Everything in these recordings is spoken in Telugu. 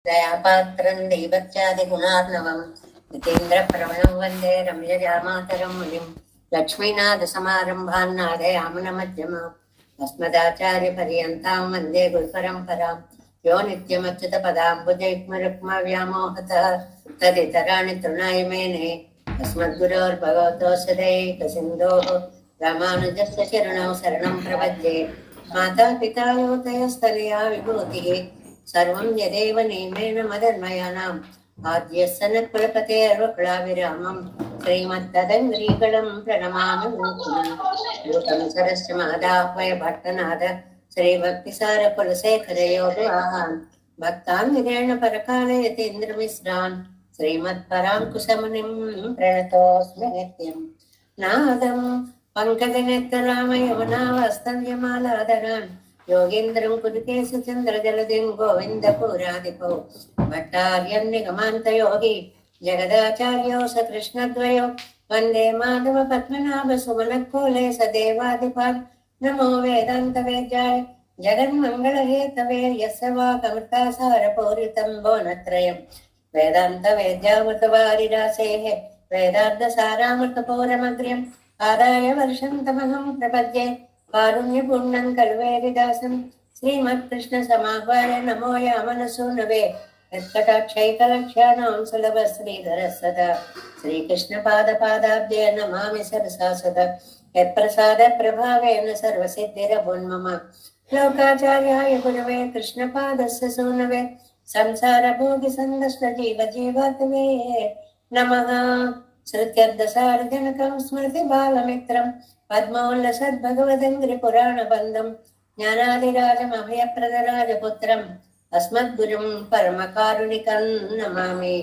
దయాపాత్రం దైవత్యాది గుణార్ణవం జితేంద్ర ప్రవణం వందే రమ్యజామాతరం మునిం లక్ష్మీనాథ సమారంభాన్ నాదయామున మధ్యమ అస్మదాచార్య పర్యంతాం వందే గురు పరంపరాం యో నిత్యమచ్యుత పదాంబుజైక్మరుక్మ వ్యామోహత తదితరాణి తృణాయ మేనే అస్మద్గురోర్భగవతోస్య దైకసింధోః రామానుజస్య చరణౌ శరణం ప్రపద్యే మాతా పితా యోతయస్తనయా విభూతిః సర్వం యదేవ నియమేన మదన్మయానాం ఆద్యస్య నకులపతేర్వకులావిరామం శ్రీమత్తదంగ్రీగళం ప్రణమామి మూర్తిం సరస్య మాదాహ్వయ భట్టనాథ శ్రీభక్తిసార కులశేఖరయోగాన్ భక్తాన్ నిరేణ పరకాలయతీంద్రమిశ్రాన్ శ్రీమత్పరాంకుశమునిం ప్రణతోస్మి నిత్యం నాదం పంకజనేత్రరామయమునావస్తవ్యమాలాదరాన్ యోగేంద్రం కురుకేశ చంద్రజలదిం గోవిందపురాధిపో భట్టార్యం నిగమాంతయోగి జగదాచార్యో స కృష్ణద్వయో వందే మాధవ పద్మనాభ సుమనకోలే సదేవాధిపాన్ నమో వేదాంత వేద్యాయ జగన్మంగళహేతవే యస్య వాకమృతాసారపూరితం భువనత్రయం వేదాంత వేద్యామృతవారిరాసేః వేదార్థసారామృతపూరమగ్ర్యం ఆదాయ వర్షంతమహం ప్రపద్యే కారుణ్యపూర్ణం కల్వేరిదాసం శ్రీమత్కృష్ణ సమాహ్వాయ నమో యామనసూనవే యత్కటాక్షైకలక్ష్యాణం సులభ శ్రీధర సదా శ్రీకృష్ణ పాదాబ్జే నమామి సరసా సదా యత్ప్రసాద ప్రభావేన సర్వసిద్ధిరభున్మమ లోకాచార్యాయ గురవే కృష్ణపాదస్య సూనవే సంసార భోగి సందష్ట జీవ జీవాత్మే నమః శ్రుత్యర్థసారజనకం స్మృతి బాలమిత్రం పద్మోల్లసద్భగవదంగ్రి పురాణ బంధం జ్ఞానాదిరాజమభయప్రదరాజపుత్రం అస్మద్గురుం పరమకారుణికం నమామి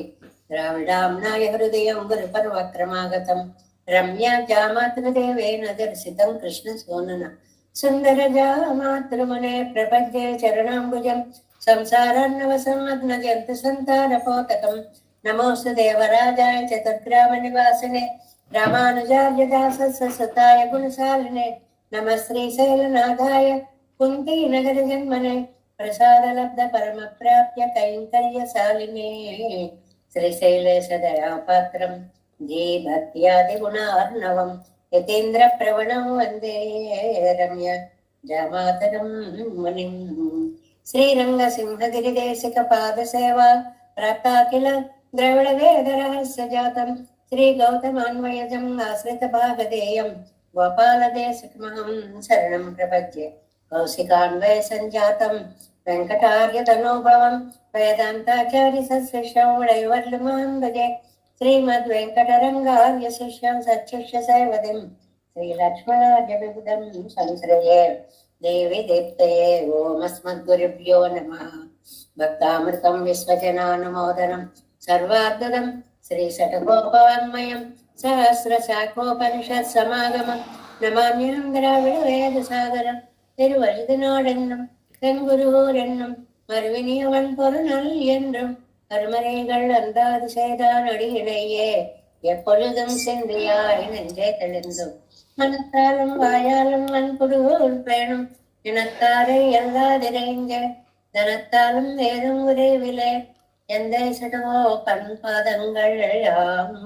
ద్రావిడాంనాయ హృదయం గురుపర్వక్రమాగతం రమ్యా జామాతృదేవేన దర్శితం కృష్ణ సోనన సుందర జామాతృమునే ప్రపద్యే చరణాంబుజం సంసారాన్నవసమగ్నజంతు సంతారపోతకం నమోస్తు దేవరాజాయ చతుర్గ్రామ నివాసినే రామానుజార్య దాసస్య సుతాయ గుణశాలినే నమ శ్రీశైలనాథాయ కుంతీ నగర జన్మనే ప్రసాద లబ్ధ పరమ ప్రాప్య కైంకర్యశాలినే శ్రీశైలేశ దయాపాత్రం జీ భక్త్యాది గుణార్ణవం యతీంద్ర ప్రవణం వందే రమ్య జామాతరం మునిం శ్రీరంగ సింహగిరిదేశిక పాద సేవా ప్రాప్తాఖిల ద్రవిడ వేద రహస్య జాతం శ్రీ గౌతమాన్వయజం ఆశ్రిత భాగధేయం గోపాలదేశికమహం శరణం ప్రపద్యే కౌశికాన్వయ సంజాతం వెంకటార్య తనోభవం వేదాంతాచార్య సశిష్యౌడైవర్లుమాం భజే శ్రీమద్ వెంకటరంగార్య శిష్యం సచ్చిష్య సైవదిం శ్రీ లక్ష్మణార్య విబుధం సంశ్రయే దేవి దీప్తయే ఓమస్మద్గురుభ్యో నమః భక్తామృతం విశ్వజనానుమోదనం సర్వాద్భుతం శ్రీ శఠగోపవాङ्మయం సహస్రశాఖోపనిషత్ సమాగమం నమామ్యహం ద్రావిడ వేద సాగరం திருவழுதினாடென்னும் தென்குருவூரென்னும் மறுவினியவன் பொருநல் என்றும் கருமறைகள் அந்தாது செய்தான் அடியிடையே எப்பொழுதும் சிந்தியாய் நெஞ்சே தெளிந்தும் மனத்தாலும் வாயாலும் வன்புருவோர் பேணும் இனத்தாரை எல்லாதிரைஞ்ச தனத்தாலும் வேறும் உரைவிலே எந்த சடவோ பண்பாதங்கள்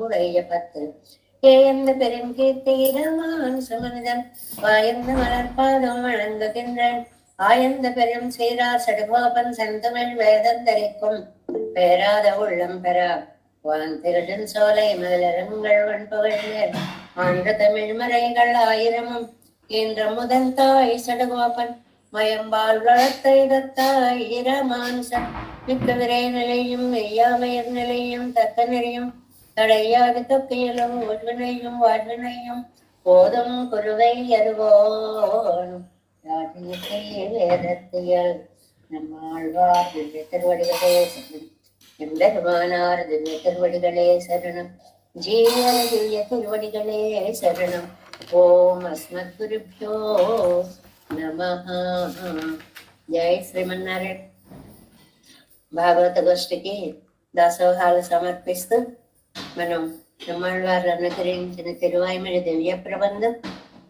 உடைய பத்து ஏந்த பெருங்கீர்த்திரமான் சுமனிதன் வாயந்த மலர்பாதம் வழங்குகின்றேன் ஆயந்த பெரும் சீரா சடுகோபன் செந்தமிழ் வேதந்தரிக்கும் பேராத உள்ளம் பெறா வான் திருடன் சோலை மலரங்கள் வன்புகழ் ஆண்டு தமிழ் மறைகள் ஆயிரமும் என்ற முதல் தாய் சடுகோபன் மயம்பால் வளர்த்த இடத்தாய் இரமானுசன் மிக்க விரை நிலையும் மெய்யாமையர் நிலையும் தக்க நிலையும் தடையாது தொக்கையிலும் ஒருவினையும் வாழ்வினையும் போதும் குருவை அருவோன் வேதத்தியல் நம்மாழ்வார் திவ்ய திருவடிகளே சரணம் எம்பெருமானார் திவ்ய திருவடிகளே சரணம் ஜீவன திவ்ய திருவடிகளே சரணம் ஓம் அஸ்மத்குருப்யோ நமஹ జై శ్రీమన్నారాయణ. భాగవత గోష్ఠికి దాసోహాలు సమర్పిస్తూ మనం బ్రహ్మాళ్వారు అనుగ్రహించిన తిరువాయిమిడి దివ్య ప్రబంధం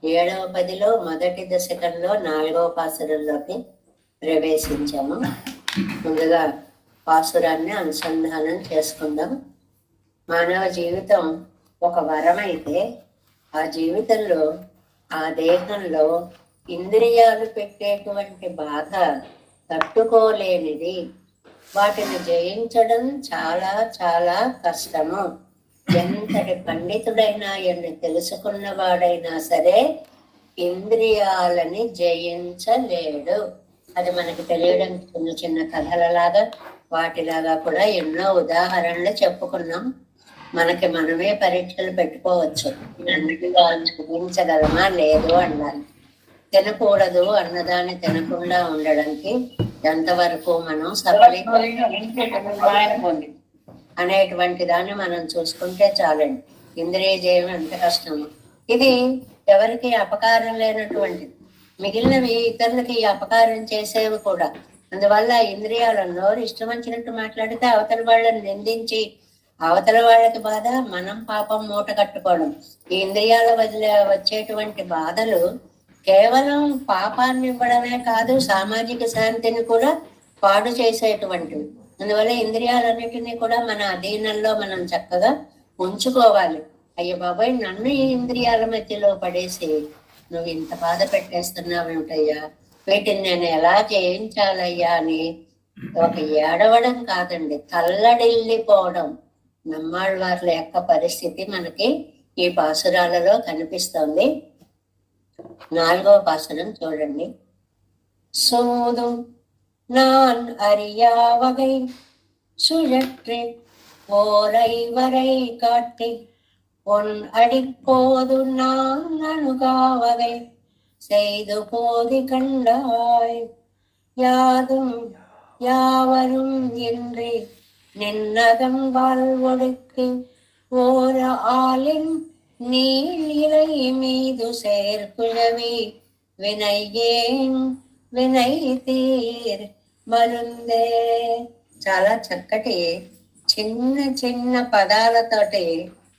7వ పదిలో మొదటి దశకంలో 4వ పాసురంలోకి ప్రవేశించాము. ముందుగా పాసురాన్ని అనుసంధానం చేసుకుందాం. మానవ జీవితం ఒక వరం అయితే ఆ జీవితంలో ఆ దేహంలో ఇంద్రియాలు పెట్టేటువంటి బాధ తట్టుకోలేనిది. వాటిని జయించడం చాలా చాలా కష్టము. ఎంతటి పండితుడైనా ఎన్ని తెలుసుకున్నవాడైనా సరే ఇంద్రియాలని జయించలేడు. అది మనకి తెలియడం చిన్న చిన్న కథలలాగా వాటిలాగా కూడా ఎన్నో ఉదాహరణలు చెప్పుకున్నాం. మనకి మనమే పరీక్షలు పెట్టుకోవచ్చు. జయించగలమా లేదు అన్నారు. తినకూడదు అన్నదాన్ని తినకుండా ఉండడానికి ఎంతవరకు మనం అనేటువంటి దాన్ని మనం చూసుకుంటే చాలండి. ఇంద్రియ జయం ఎంత కష్టము. ఇది ఎవరికి అపకారం లేనటువంటిది. మిగిలినవి ఇతరులకి అపకారం చేసేవి కూడా. అందువల్ల ఇంద్రియాల నోరు ఇష్టం వచ్చినట్టు మాట్లాడితే అవతల వాళ్ళని నిందించి అవతల వాళ్ళకి బాధ, మనం పాపం మూట కట్టుకోవడం. ఈ ఇంద్రియాల వదిలే వచ్చేటువంటి బాధలు కేవలం పాపాన్ని ఇవ్వడమే కాదు, సామాజిక శాంతిని కూడా పాడు చేసేటువంటివి. అందువల్ల ఇంద్రియాలన్నిటినీ కూడా మన అధీనంలో మనం చక్కగా ఉంచుకోవాలి. అయ్యో బాబాయ్, నన్ను ఈ ఇంద్రియాల మధ్యలో పడేసి నువ్వు ఇంత బాధ పెట్టేస్తున్నావేమిటయ్యా, వీటిని నేను ఎలా జయించాలయ్యా అని ఒక ఏడవడం కాదండి, తల్లడిల్లిపోవడం. నమ్మాళ్ళవార్ల యొక్క పరిస్థితి మనకి ఈ పాసురాలలో కనిపిస్తోంది. 4వ పాసురం చూడండి. సూదు நான் அறியாவகை சுழற்றி ஓரைவரை காட்டி பொன் அடிப்போது நான் அணுகாவகை செய்து போதி கண்டாய் யாதும் யாவரும் இன்றி நின்னகம் வாழ்வொடுக்கு ஓர ஆளின் நீள் இலை மீது சேர்க்குழவி వినయ్యేన్ వినయ్ తీర్ మరుందే. చాలా చక్కటి చిన్న చిన్న పదాలతోటి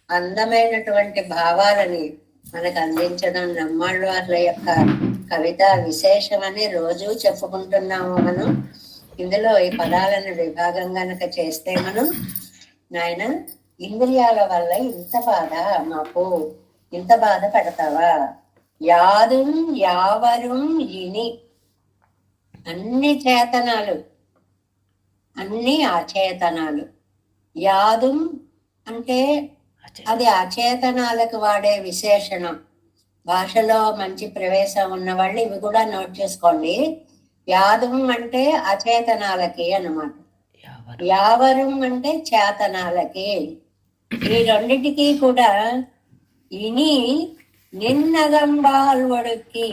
అందమైనటువంటి భావాలని మనకు అందించడం నమ్మాళ్ళవార్ల యొక్క కవిత విశేషమని రోజు చెప్పుకుంటున్నాము మనం. ఇందులో ఈ పదాలను విభాగం గనక చేస్తే మనం, నాయన ఇంద్రియాల వల్ల ఇంత బాధ, మాకు ఇంత బాధ పెడతావా? యాదుం యావరుం ఇని, అన్ని చేతనాలు అన్ని అచేతనాలు. యాదుం అంటే అది అచేతనాలకు వాడే విశేషణం. భాషలో మంచి ప్రవేశం ఉన్న వాళ్ళు ఇవి కూడా నోట్ చేసుకోండి. యాదుం అంటే అచేతనాలకి అన్నమాట. యావరం అంటే చేతనాలకి. ఈ రెండిటికి కూడా ఇని నిన్నగంబాల్వడుకి,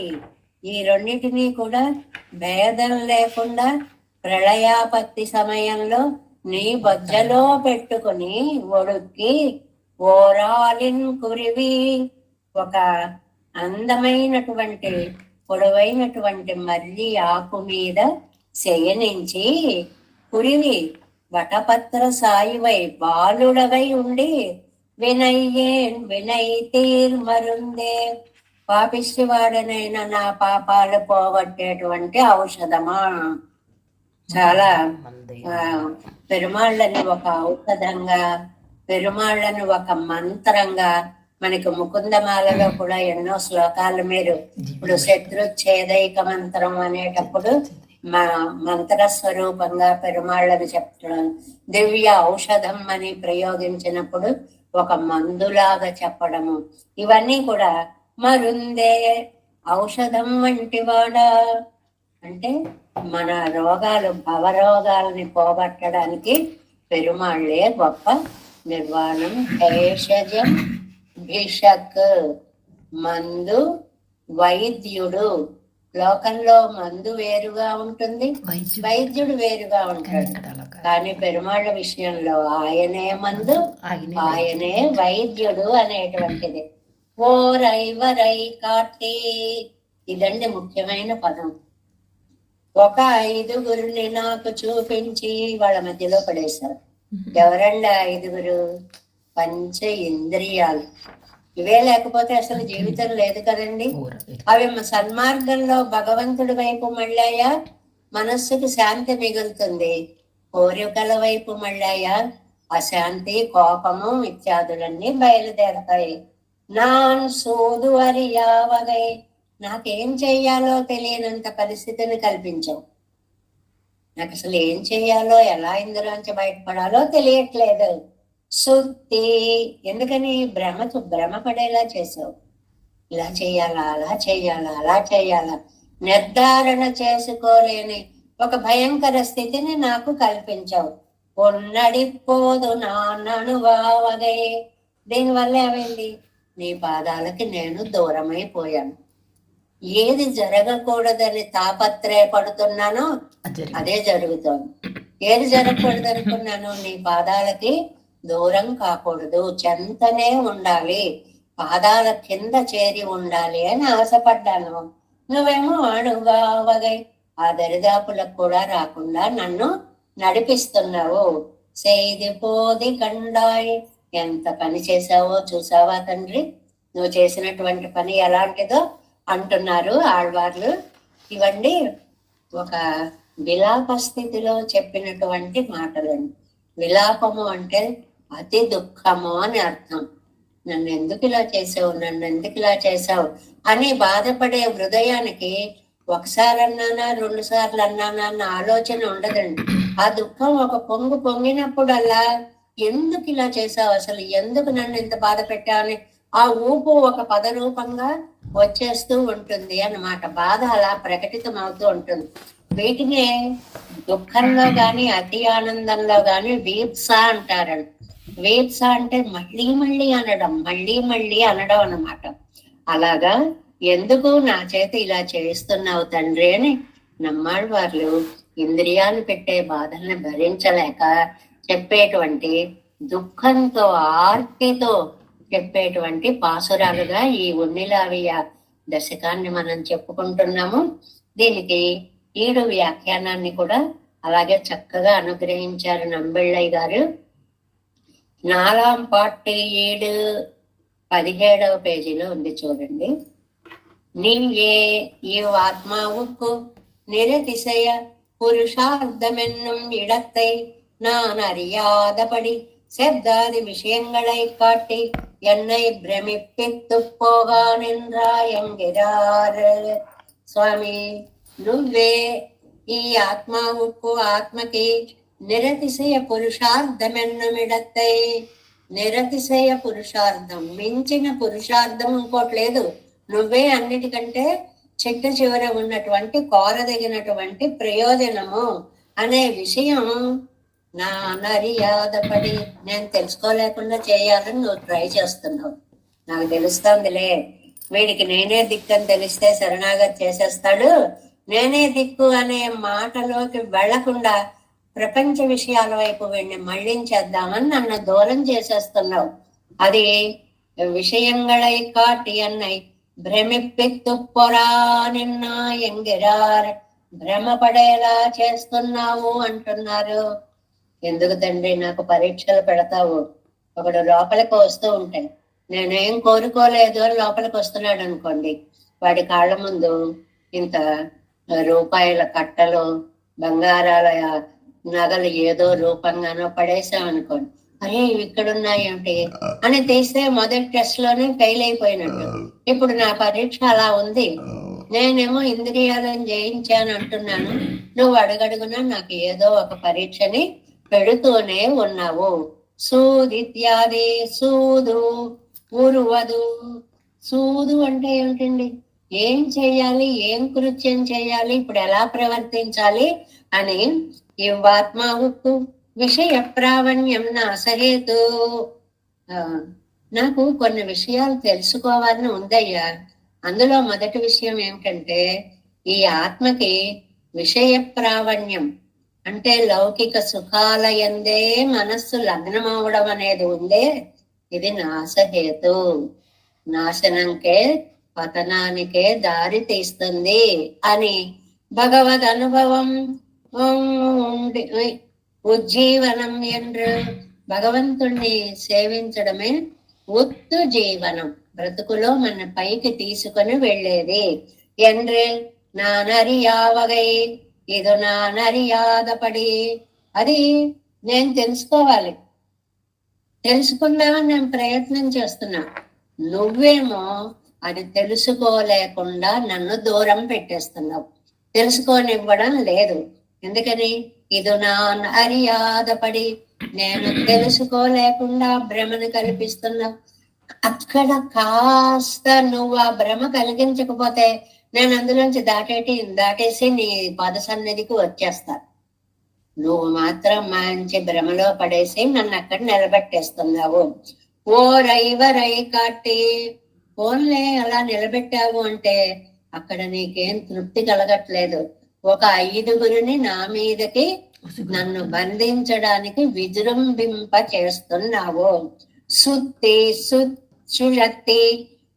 ఈ రెండిటిని కూడా భేదం లేకుండా ప్రళయాపత్తి సమయంలో నీ బొజ్జలో పెట్టుకుని ఒడుక్కి ఓరాలిన్ కురివి, ఒక అందమైనటువంటి పొడవైనటువంటి మర్రి ఆకు మీద శయనించి కురివి వటపత్ర సాయివై బాలుడవై ఉండి వినయ్యేన్ వినయ్ తీర్ మరుందే, పాపిష్టివాడనైనా నా పాపాలు పోగొట్టేటువంటి ఔషధమా. చాలా పెరుమాళ్ళని ఒక ఔషధంగా, పెరుమాళ్ళని ఒక మంత్రంగా, మనకి ముకుందమాలలో కూడా ఎన్నో శ్లోకాలు మీరు ఇప్పుడు శత్రుచ్ఛేదైక మంత్రం అనేటప్పుడు మా మంత్ర స్వరూపంగా పెరుమాళ్ళని చెప్పడం, దివ్య ఔషధం అని ప్రయోగించినప్పుడు ఒక మందులాగా చెప్పడము, ఇవన్నీ కూడా మరుందే ఔషధం వంటి వాడా. అంటే మన రోగాలు, భవరోగాలని పోగొట్టడానికి పెరుమాళ్ళే గొప్ప నిర్వాణం. భేషజం భిషక్, మందు వైద్యుడు. లోకంలో మందు వేరుగా ఉంటుంది, వైద్యుడు వేరుగా ఉంటాడు. కానీ పెరుమాళ్ళ విషయంలో ఆయనే మందు, ఆయనే వైద్యుడు అనేటువంటిది. ఓరైవరై కాటి, ఇదండి ముఖ్యమైన పదం. ఒక 5గురిని నాకు చూపించి వాళ్ళ మధ్యలో పడేశారు. ఎవరండి 5గురు? పంచ ఇంద్రియాలు. ఇవే లేకపోతే అసలు జీవితం లేదు కదండి. అవి సన్మార్గంలో భగవంతుడి వైపు మళ్ళాయా మనస్సుకు శాంతి మిగులుతుంది. కోరికల వైపు మళ్ళాయా అశాంతి, కోపము ఇత్యాదులన్నీ బయలుదేరతాయి. నాన్ సూదు అరియావగై, నాకేం చెయ్యాలో తెలియనంత పరిస్థితిని కల్పించావు. నాకు అసలు ఏం చెయ్యాలో, ఎలా ఇందులోంచి బయటపడాలో తెలియట్లేదు. శుద్ధి, ఎందుకని భ్రమ పడేలా చేసావు. ఇలా చెయ్యాలా, అలా చెయ్యాలా, అలా చెయ్యాలా, నిర్ధారణ చేసుకోలేని ఒక భయంకర స్థితిని నాకు కల్పించావు. ఉన్నడిపోదు నాన్ననువావగై, దీనివల్ల ఏమైంది? నీ పాదాలకి నేను దూరమైపోయాను. ఏది జరగకూడదని తాపత్రయపడుతున్నానో అదే జరుగుతోంది. ఏది జరగకూడదు అనుకున్నాను? నీ పాదాలకి దూరం కాకూడదు, చెంతనే ఉండాలి, పాదాల కింద చేరి ఉండాలి అని ఆశపడ్డాను. నువ్వేమో అణువావగై, ఆ దరిదాపులకు కూడా రాకుండా నన్ను నడిపిస్తున్నావు. సేది పోది కండాయి, ఎంత పని చేసావో చూసావా తండ్రి, నువ్వు చేసినటువంటి పని ఎలాంటిదో అంటున్నారు ఆళ్వార్లు. ఇవన్నీ ఒక విలాప స్థితిలో చెప్పినటువంటి మాటలండి. విలాపము అంటే అతి దుఃఖము అని అర్థం. నన్ను ఎందుకు ఇలా చేసావు, నన్ను ఎందుకు ఇలా చేసావు అని బాధపడే హృదయానికి ఒకసారి అన్నానా, 2 సార్లు అన్నానా అన్న ఆలోచన ఉండదండి. ఆ దుఃఖం ఒక పొంగినప్పుడల్లా ఎందుకు ఇలా చేసావు, అసలు ఎందుకు నన్ను ఇంత బాధ పెట్టావని ఆ ఊపు ఒక పదరూపంగా వచ్చేస్తూ ఉంటుంది అన్నమాట. బాధ అలా ప్రకటితం అవుతూ ఉంటుంది. వీటినే దుఃఖంలో గాని అతి ఆనందంలో గాని వీప్స అంటారండి. వీప్స అంటే మళ్ళీ అనడం అన్నమాట. అలాగా ఎందుకు నా చేత ఇలా చేస్తున్నావు తండ్రి అని నమ్మాళ్వార్లు ఇంద్రియాలు పెట్టే బాధల్ని భరించలేక చెప్పేటువంటి, దుఃఖంతో ఆర్తితో చెప్పేటువంటి పాసురాలుగా ఈ ఉన్నిలావియ దశకాన్ని మనం చెప్పుకుంటున్నాము. దీనికి 7 వ్యాఖ్యానాన్ని కూడా అలాగే చక్కగా అనుగ్రహించారు నంబిళ్ళయ్య గారు. 4వ పార్ట్ 7 17వ పేజీలో ఉంది చూడండి. நீயே இவ்வாத்மாவுக்கு நிரதிசய புருஷார்த்தமென்னும் இடத்தை நான் அறியாதபடி செப்தாதி விஷயங்களை காட்டி என்னை பிரமிப்பித்து போகா நின்றாயென்கிறார் స్వామి. నువ్వే ఈ ఆత్మావుకు, ఆత్మకి నిరతిశయ పురుషార్థమెన్నమిడత్తై, నిరతిశయ పురుషార్థం, మించిన పురుషార్థం ఇంకోటి లేదు. నువ్వే అన్నిటికంటే చిట్ట చివర ఉన్నటువంటి కోరదగినటువంటి ప్రయోజనము అనే విషయం నా అనర్యాదపడి నేను తెలుసుకోలేకుండా చేయాలని నువ్వు ట్రై చేస్తున్నావు. నాకు తెలుస్తోందిలే, వీడికి నేనే దిక్కు అని తెలిస్తే శరణాగతి చేసేస్తాడు, నేనే దిక్కు అనే మాటలోకి వెళ్లకుండా ప్రపంచ విషయాల వైపు వీడిని మళ్లించేద్దామని నన్ను దూరం చేసేస్తున్నావు. అది విషయంగళై కాటి అన్నై భ్రమిప్పిత్తు పొరా నిన్న ఎంగిరార్, భ్రమపడేలా చేస్తున్నావు అంటున్నారు. ఎందుకు తండ్రి నాకు పరీక్షలు పెడతావు? ఒకడు లోపలికి వస్తూ ఉంటాయి, నేనేం కోరుకోలేదు అని లోపలికి వస్తున్నాడు అనుకోండి, వాడి కాళ్ళ ముందు ఇంత రూపాయల కట్టలు, బంగారాల నగలు ఏదో రూపంగానో పడేసామనుకోండి, అరే ఇవి ఇక్కడున్నాయి ఏమిటి అని తీస్తే మొదటి టెస్ట్ లోనే ఫెయిల్ అయిపోయినట్టు. ఇప్పుడు నా పరీక్ష అలా ఉంది, నేనేమో ఇంద్రియాలను జయించాను అంటున్నాను, నువ్వు అడుగడుగునా నాకు ఏదో ఒక పరీక్షని పెడుతూనే ఉన్నావు. సూదిత్యాది, సూదు, ఉరువదు. సూదు అంటే ఏమిటండి? ఏం చేయాలి, ఏం కృత్యం చేయాలి, ఇప్పుడు ఎలా ప్రవర్తించాలి అని ఇవ్వాత్మావుకు విషయ ప్రావణ్యం నాసహేతు. నాకు కొన్ని విషయాలు తెలుసుకోవాలని ఉందయ్యా. అందులో మొదటి విషయం ఏమిటంటే, ఈ ఆత్మకి విషయ ప్రావణ్యం అంటే లౌకిక సుఖాల యందే మనస్సు లగ్నమవడం అనేది ఉందే, ఇది నాశహేతు, నాశనంకే పతనానికే దారి తీస్తుంది అని భగవద్ అనుభవం ఉజ్జీవనం என்று భగవంతుణ్ణి సేవించడమే ఉత్తు జీవనం, బ్రతుకులో మన పైకి తీసుకొని వెళ్ళేది. என்று நான் அறியாவகை இது நான் அறியாதபடி అది నేను తెలుసుకోవాలి. తెలుసుకుందామని నేను ప్రయత్నం చేస్తున్నా. నువ్వేమో అది తెలుసుకోలేకుండా నన్ను దూరం పెట్టేస్తున్నావు. తెలుసుకోనివ్వడం లేదు. ఎందుకని? ఇది నా అరియాదపడి నేను తెలుసుకోలేకుండా భ్రమను కల్పిస్తున్నావు. అక్కడ కాస్త నువ్వు ఆ భ్రమ కలిగించకపోతే నేను అందులోంచి దాటేసి నీ పద సన్నిధికి వచ్చేస్తా. నువ్వు మాత్రం మంచి భ్రమలో పడేసి నన్ను అక్కడ నిలబెట్టేస్తున్నావు. ఓ రై కాటి ఫోన్లే అలా నిలబెట్టావు అంటే అక్కడ నీకేం తృప్తి కలగట్లేదు. ఒక 5గురిని నా మీదకి నన్ను బంధించడానికి విజృంభింప చేస్తున్నావు. சுத்தி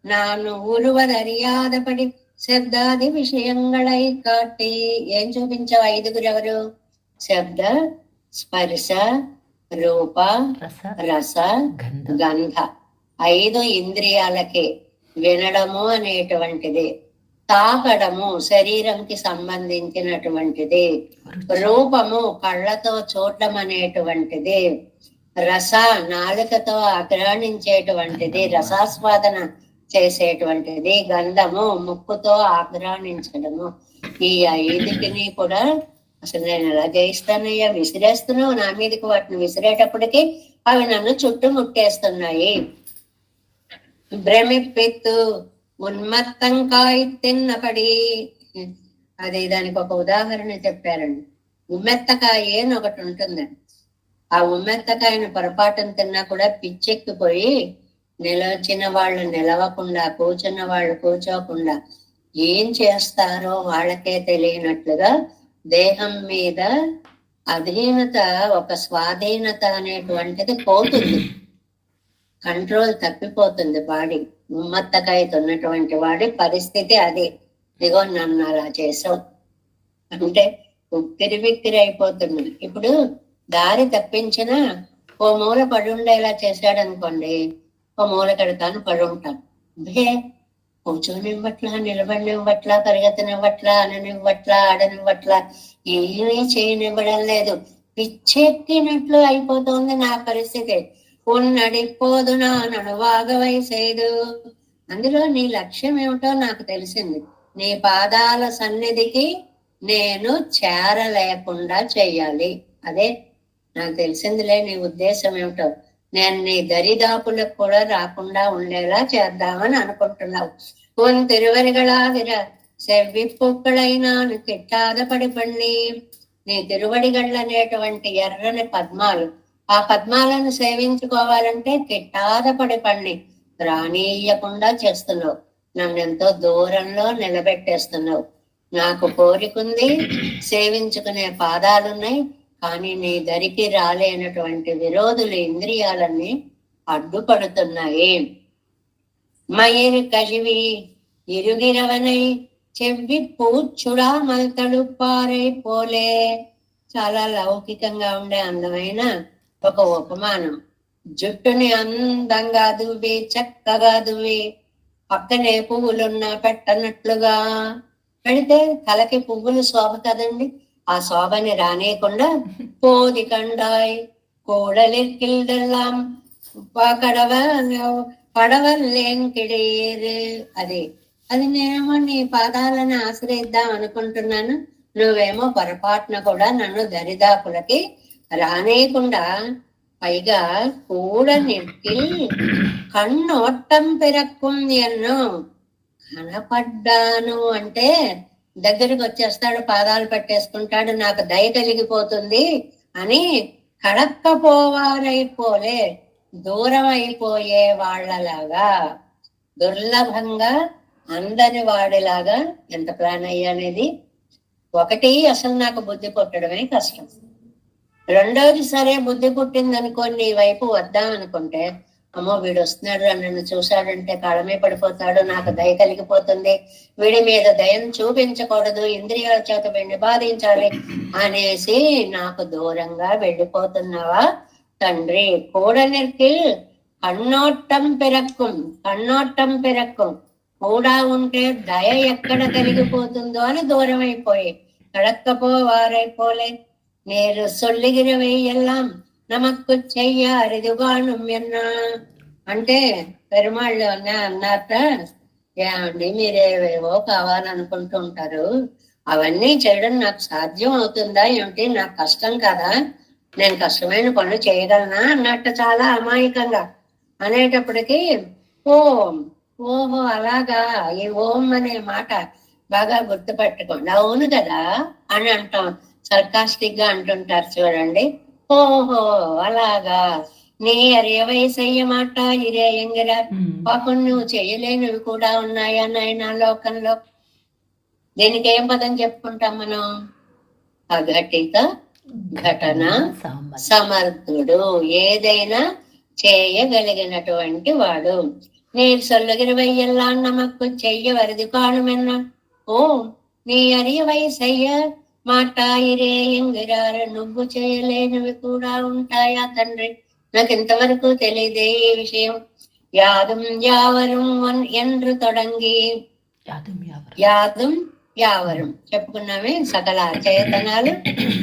ನಾನು ఉరువదరియాదపడి శబ్దాది విషయంగళై కాటి. ఏం చూపించావు? 5గురు ఎవరు? శబ్ద, స్పర్శ, రూప, రస, గంధ. 5 ఇంద్రియాలకి వినడము అనేటువంటిది, తాకడము శరీరంకి సంబంధించినటువంటిది, రూపము కళ్ళతో చూడడం అనేటువంటిది, రస నాలుకతో ఆగ్రాణించేటువంటిది, రసాస్వాదన చేసేటువంటిది, గంధము ముక్కుతో ఆగ్రాణించడము. ఈ 5టిని కూడా అసలు నేను ఎలా జయిస్తానయ్యా? విసిరేస్తున్నావు నా మీదకి. వాటిని విసిరేటప్పటికి అవి నన్ను చుట్టుముట్టేస్తున్నాయి. భ్రమిప్పెత్తు ఉన్మత్తంకాయ తిన్నపడి. అది దానికి ఒక ఉదాహరణ చెప్పారండి. ఉమ్మెత్తకాయ అని ఒకటి ఉంటుందండి. ఆ ఉమ్మెత్తకాయను పొరపాటును తిన్నా కూడా పిచ్చెక్కిపోయి నిలచిన వాళ్ళు నిలవకుండా, కూర్చున్న వాళ్ళు కూర్చోకుండా ఏం చేస్తారో వాళ్ళకే తెలియనట్లుగా దేహం మీద అధీనత, ఒక స్వాధీనత అనేటువంటిది పోతుంది. Control తప్పిపోతుంది body. ఉమ్మత్తకాయతో ఉన్నటువంటి వాడి పరిస్థితి అది. ఇదిగో నన్ను అలా చేసావు అంటే ఉక్కిరి అయిపోతుంది. ఇప్పుడు దారి తప్పించిన ఓ మూల పడి ఉండేలా చేశాడు అనుకోండి, ఓ మూల కడతాను పడి ఉంటాను. బే కూర్చోనివ్వట్లా, నిలబడినివ్వట్లా, పరిగెత్తనివ్వట్లా, అననివ్వట్లా, ఆడనివ్వట్లా, ఏమీ చేయనివ్వడం లేదు. పిచ్చెక్కినట్లు అయిపోతుంది నా పరిస్థితి. ఉన్నడిపోదు నా నడువాగవైసేదు. అందులో నీ లక్ష్యం ఏమిటో నాకు తెలిసింది. నీ పాదాల సన్నిధికి నేను చేరలేకుండా చెయ్యాలి. అదే నాకు తెలిసిందిలే. నీ ఉద్దేశం ఏమిటో నేను నీ దరిదాపులకు కూడా రాకుండా ఉండేలా చేద్దామని అనుకుంటున్నావు. ఉన్ తిరువరిగళాగిర సెవ్విప్పుక్కడైనాను కిట్టాద పడిపండి. నీ తిరువడిగళ్ళు అనేటువంటి ఎర్రని పద్మాలు, ఆ పద్మాలను సేవించుకోవాలంటే కిట్టాద పడిపండి రానీయకుండా చేస్తున్నావు. నన్ను ఎంతో దూరంలో నిలబెట్టేస్తున్నావు. నాకు కోరికుంది, సేవించుకునే పాదాలున్నాయి, కానీ నీ దరికి రాలేనటువంటి విరోధులు ఇంద్రియాలన్నీ అడ్డుపడుతున్నాయి. మయిర్ కజివి ఇరుగిరవనై చెవ్వి పూచుడా మల్తడు పారై పోలే. చాలా లౌకికంగా ఉండే అందమైన ఒక ఉపమానం. జుట్టుని అందంగా దువ్వి, చక్కగా దువ్వి, పక్కనే పువ్వులున్నా పెట్టనట్లుగా పెడితే తలకి పువ్వులు శోభ కదండి. ఆ శోభని రానేయకుండా పోది కండాయ్ కోడలిర్కిల్దెల్లాం పడవల్లేంకిడేరు. అది నేనేమో నీ పాదాలను ఆశ్రయిద్దాం అనుకుంటున్నాను. నువ్వేమో పొరపాటున కూడా నన్ను దరిదాపులకి రానేయకుండా, పైగా కూడా నిట్టిల్ కన్నోట్టం పెరక్కుంది అన్ను. కనపడ్డాను అంటే దగ్గరికి వచ్చేస్తాడు, పాదాలు పెట్టేసుకుంటాడు, నాకు దయ కలిగిపోతుంది అని కడక్కపోవారైపోలే దూరం అయిపోయే వాళ్ళలాగా, దుర్లభంగా అందని వాడిలాగా. ఎంత ప్లాన్ అయ్యానేది. ఒకటి, అసలు నాకు బుద్ధి పుట్టడమే కష్టం. రెండోది, సరే బుద్ధి పుట్టింది అనుకోని నీ వైపు వద్దాం అనుకుంటే, అమ్మో వీడు వస్తున్నాడు, నన్ను చూశాడంటే కాళమే పడిపోతాడు, నాకు దయ కలిగిపోతుంది, వీడి మీద దయను చూపించకూడదు, ఇంద్రియాల చేత వీడిని బాధించాలి అనేసి నాకు దూరంగా వెళ్ళిపోతున్నావా తండ్రి? కూడనిర్కి కన్నోట్టం పెరక్కుం, కన్నోట్టం పెరక్కుం. కూడా ఉంటే దయ ఎక్కడ కలిగిపోతుందో అని దూరం అయిపోయి కడక్కపో వారైపోలే. நேரு சொல்லுகிறவை எல்லாம் நமకు చెయ్యారిదిగాను ఎన్నా అంటే పెరుమాళ్ళు అన్నారట, ఏమండి మీరేవేవో కావాలనుకుంటూ ఉంటారు, అవన్నీ చేయడం నాకు సాధ్యం అవుతుందా ఏమిటి, నాకు కష్టం కదా, నేను కష్టమైన పనులు చేయగలనా అన్నట్టు చాలా అమాయకంగా అనేటప్పటికి ఓం, ఓహో అలాగా, ఈ ఓం అనే మాట బాగా గుర్తుపెట్టుకోండి, అవును కదా అని అంటాం, సర్కాస్టిక్ గా అంటుంటారు చూడండి. ఓహో అలాగా, నీ అరియవై చెయ్యమాట ఇరేయంగిరా, పాపం నువ్వు చేయలేనివి కూడా ఉన్నాయా నాయన లోకంలో. దీనికి ఏం పదం చెప్పుకుంటాం మనం? అఘటిత ఘటన సమర్థుడు, ఏదైనా చేయగలిగినటువంటి వాడు. నేను సొల్లగిరివయ్యల్లా నమకు చెయ్యవరిది కాணுమెన్న, ఓ నీ అరియవై చెయ్య మాటాయిరే ఎంగిరార, నువ్వు చేయలేనివి కూడా ఉంటాయా తండ్రి, నాకు ఇంతవరకు తెలియదే ఈ విషయం. యాదం యావరం ఎండ్రు తొడంగి, యాదం యావరం చెప్పుకున్నామే, సకల చేతనాలు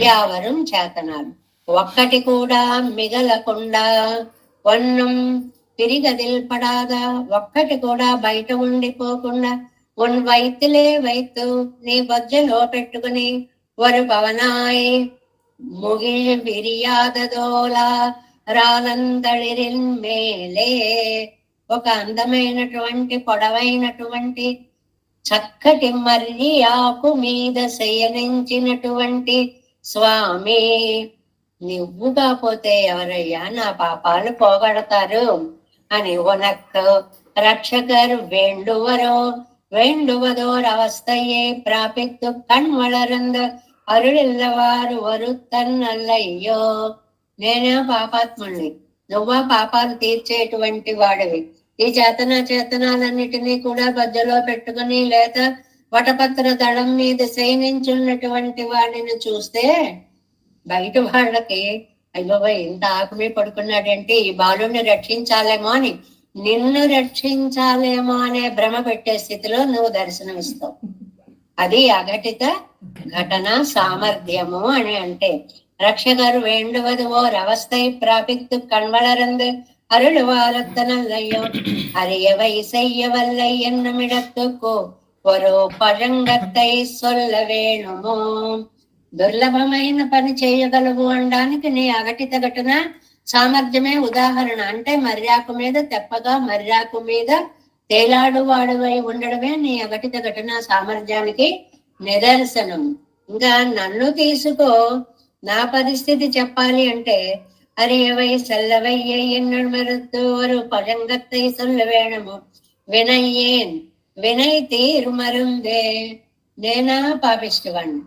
యావరం చేతనాలు, ఒక్కటి కూడా మిగలకుండా వన్నం తిరిగదిల్పడాగా, ఒక్కటి కూడా బయట ఉండిపోకుండా ఉన్ వైతులే వైతు నీ బొజ్జలో పెట్టుకుని వరు పవనాయ్ ముగిల్ విరియాదోలా రాలందళిరిన్ మేలే, ఒక అందమైనటువంటి పొడవైనటువంటి చక్కటి మర్రి ఆకు మీద శయనించినటువంటి స్వామి, నువ్వు కాకపోతే ఎవరయ్యా నా పాపాలు పోగొడతారు అని ఉనక్ రక్షకర్ వేండువరో వేండువదోర్ అవస్థయే ప్రాపిత్తు కణ్వళరంద అరుళిల్లవారు వరుత్తన్నల్లయ్యో, నేనే పాపాత్ముణ్ణి, నువ్వా పాపాలు తీర్చేటువంటి వాడివి. ఈ చేతనాలన్నిటినీ కూడా బద్దలో పెట్టుకుని లేక వటపత్ర దళం మీద శయనించున్నటువంటి వాడిని చూస్తే బయట వాళ్ళకి అయ్యో ఇంత ఆకుమే పడుకున్నాడంటే ఈ బాలుని రక్షించాలేమో అని, నిన్ను రక్షించాలేమో అనే భ్రమ పెట్టే స్థితిలో నువ్వు దర్శనమిస్తావు. అది అఘటిత ఘటన సామర్థ్యము అని అంటే. రక్షకరు వేండువదు ఓర్ అవస్థై ప్రాపిత్తు కణ్వళరందు அருள்வாரத்தனல்லையோ அரியவை செய்யவல்லை என்னுமிடத்துக்கோ ஒரு పజంగత్తై సొల్ల వేణుము. దుర్లభమైన పని చేయగలవు అనడానికి నీ అఘటిత ఘటన సామర్థ్యమే ఉదాహరణ. అంటే మర్యాకు మీద తెప్పగా మర్యాకు మీద తేలాడు వాడువై ఉండడమే నీ అఘటిత ఘటన సామర్థ్యానికి నిదర్శనం. ఇంకా నన్ను తీసుకో, నా పరిస్థితి చెప్పాలి అంటే அரியவை செல்லவையே என்னுள் மருத்துவரு பழங்கத்தை சொல்ல வேணுமோ వినయ్యేన్ వినయ్ తీరు మరుందే. నేనా పాపిష్టివాణ్ణి,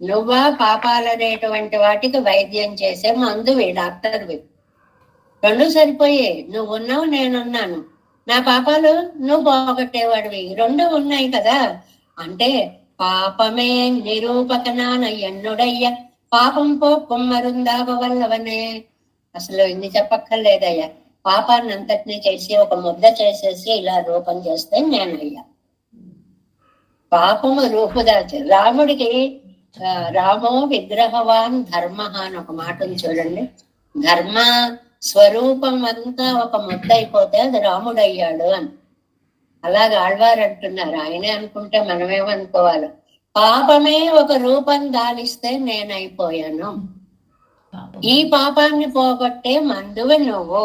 నువ్వా పాపాలనేటువంటి వాటికి వైద్యం చేసే మందువి, డాక్టర్వి. రెండు సరిపోయే, నువ్వు ఉన్నావు నేనున్నాను, నా పాపాలు నువ్వు పోగొట్టేవాడివి, రెండు ఉన్నాయి కదా. అంటే పాపమే నిరూపకనాన ఎన్నుడయ్య పాపం పోక్కం మరుందావ వల్లవనే. అసలు ఇన్ని చెప్పక్కర్లేదయ్యా, పాపాన్ని అంతటినీ చేసి ఒక ముద్ద చేసేసి ఇలా రూపం చేస్తే నేనయ్యా. పాపము రూపుదాల్చి రాముడికి రామో విగ్రహవాన్ ధర్మ అని ఒక మాటను చూడండి. ధర్మ స్వరూపం అంతా ఒక ముద్ద అయిపోతే అది రాముడయ్యాడు అని. అలాగే ఆళ్వారు అంటున్నారు, ఆయనే అనుకుంటే మనమేమనుకోవాలి. పాపమే ఒక రూపం దాలిస్తే నేనైపోయాను, ఈ పాపాన్ని పోగొట్టే మందువు నువ్వు.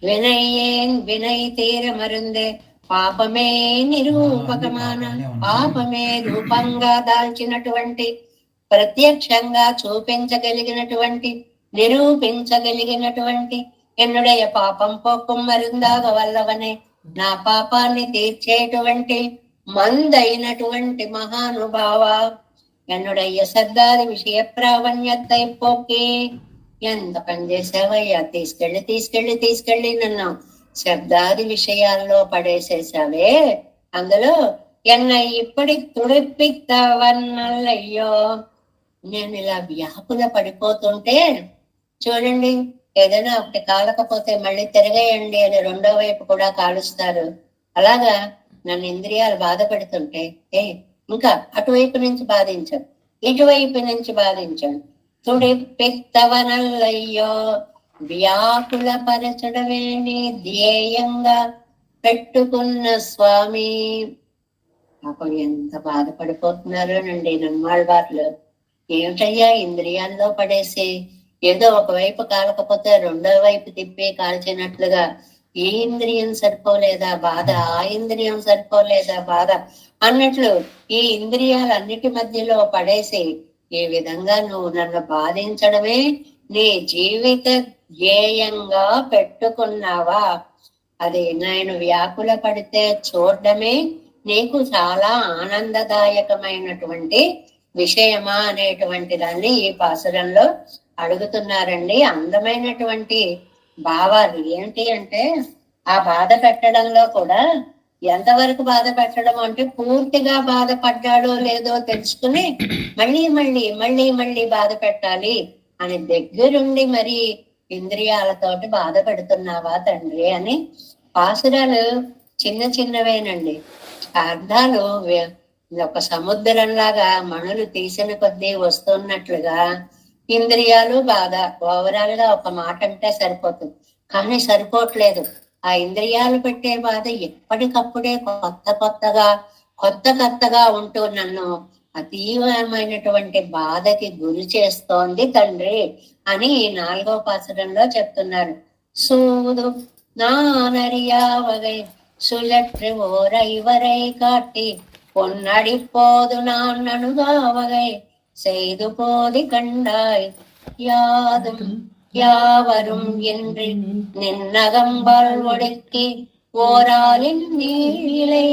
వినయ్యేన్ వినయ్ తీర మరుందే పాపమే నిరూపకమాన. పాపమే రూపంగా దాల్చినటువంటి, ప్రత్యక్షంగా చూపించగలిగినటువంటి, నిరూపించగలిగినటువంటి ఎన్నుడయ్య పాపం పోక్కం మరుందాగ వల్లవనే. నా పాపాన్ని తీర్చేటువంటి మందైనటువంటి మహానుభావ என்னுடைய సర్దారి విషయ ప్రావణ్యத்தை పోకి. ఎంత పని చేసావయ్యా, తీసుకెళ్ళి నన్ను శబ్దాది విషయాల్లో పడేసేసావే, అందులో என்னை இப்படி துடிப்பித்தவన్నయ్యో. నేను ఇలా వ్యాకుల పడిపోతుంటే చూడండి, ఏదైనా ఒకటి కాలకపోతే మళ్ళీ తిరగేయండి అని రెండో వైపు కూడా కాలుస్తారు. అలాగా నన్ను ఇంద్రియాలు బాధ పెడుతుంటే ఇంకా అటువైపు నుంచి బాధించవు, ఇటువైపు నుంచి బాధించాడు. తుడిపిత్తవనల్లయ్యో వ్యాకుల పరచడమేని ధ్యేయంగా పెట్టుకున్న స్వామి. అప్పుడు ఎంత బాధపడిపోతున్నారోనండి నమ్మాళ్ళవార్లు. ఏమిటయ్యా ఇంద్రియాల్లో పడేసి ఏదో ఒకవైపు కాలకపోతే రెండో వైపు తిప్పి కాల్చినట్లుగా ఈ ఇంద్రియం సరిపోలేదా బాధ, ఆ ఇంద్రియం సరిపోలేదా బాధ అన్నట్లు ఈ ఇంద్రియాలన్నిటి మధ్యలో పడేసి ఈ విధంగా నువ్వు నన్ను బాధించడమే నీ జీవిత ధ్యేయంగా పెట్టుకున్నావా? అది నేను వ్యాకుల పడితే చూడడమే నీకు చాలా ఆనందదాయకమైనటువంటి విషయమా అనేటువంటి దాన్ని ఈ పాసురంలో అడుగుతున్నారండి. అందమైనటువంటి భావాలు ఏంటి అంటే, ఆ బాధ పెట్టడంలో కూడా ఎంతవరకు బాధ పెట్టడం అంటే, పూర్తిగా బాధపడ్డాడో లేదో తెలుసుకుని మళ్ళీ మళ్ళీ మళ్ళీ మళ్ళీ బాధ పెట్టాలి అని దగ్గరుండి మరి ఇంద్రియాలతోటి బాధ పెడుతున్నావా తండ్రి అని. పాసురాలు చిన్న చిన్నవేనండి, అర్థాలు ఒక సముద్రంలాగా మణులు తీసిన కొద్దీ వస్తున్నట్లుగా ఇంద్రియాలు బాధ. ఓవరాల్ గా ఒక మాట అంటే సరిపోతుంది, కానీ సరిపోవట్లేదు. ఆ ఇంద్రియాలు పెట్టే బాధ ఎప్పటికప్పుడే కొత్తగా ఉంటూ నన్ను అతీవమైనటువంటి బాధకి గురి చేస్తోంది తండ్రి అని 4వ పాసురంలో చెప్తున్నారు. సూదు నానరియావగై சுழற்று ஓர் ஐவரை காட்டி பொன்னடிப்போது நான் நணுகாவகை செய்து போதி கண்டாய் யாதும் யாவரும் என்று நின்னகம்பால் ஒடுக்கி ஓராலின் நீளை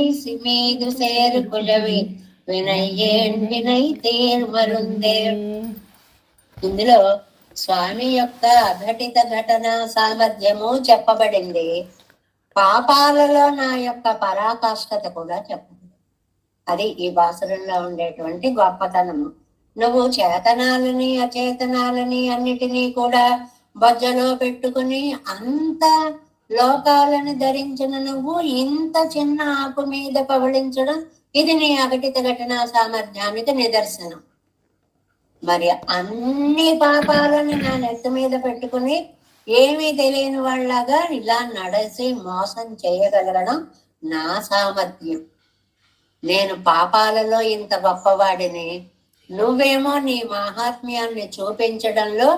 மீது சேரு குழவி వినై ఏన్ వినై తేర్ మరుందే. ఇందులో స్వామి యొక్క అఘటిత ఘటన సామర్థ్యము చెప్పబడింది. పాపాలలో నా యొక్క పరాకాష్ఠత కూడా చెప్పదు. అది ఈ పాసురంలో ఉండేటువంటి గొప్పతనము. నువ్వు చేతనాలని అచేతనాలని అన్నిటినీ కూడా బొజ్జలో పెట్టుకుని అంత లోకాలను ధరించిన నువ్వు ఇంత చిన్న ఆకు మీద పవళించడం, ఇది నీ అఘటిత ఘటనా సామర్థ్యానికి నిదర్శనం. మరి అన్ని పాపాలను నా నెత్తి మీద పెట్టుకుని ఏమీ తెలియని వాళ్ళగా ఇలా నడిచి మోసం చేయగలగడం నా సామర్థ్యం. నేను పాపాలలో ఇంత గొప్పవాడిని, నువ్వేమో నీ మహాత్మ్యాన్ని చూపించడంలో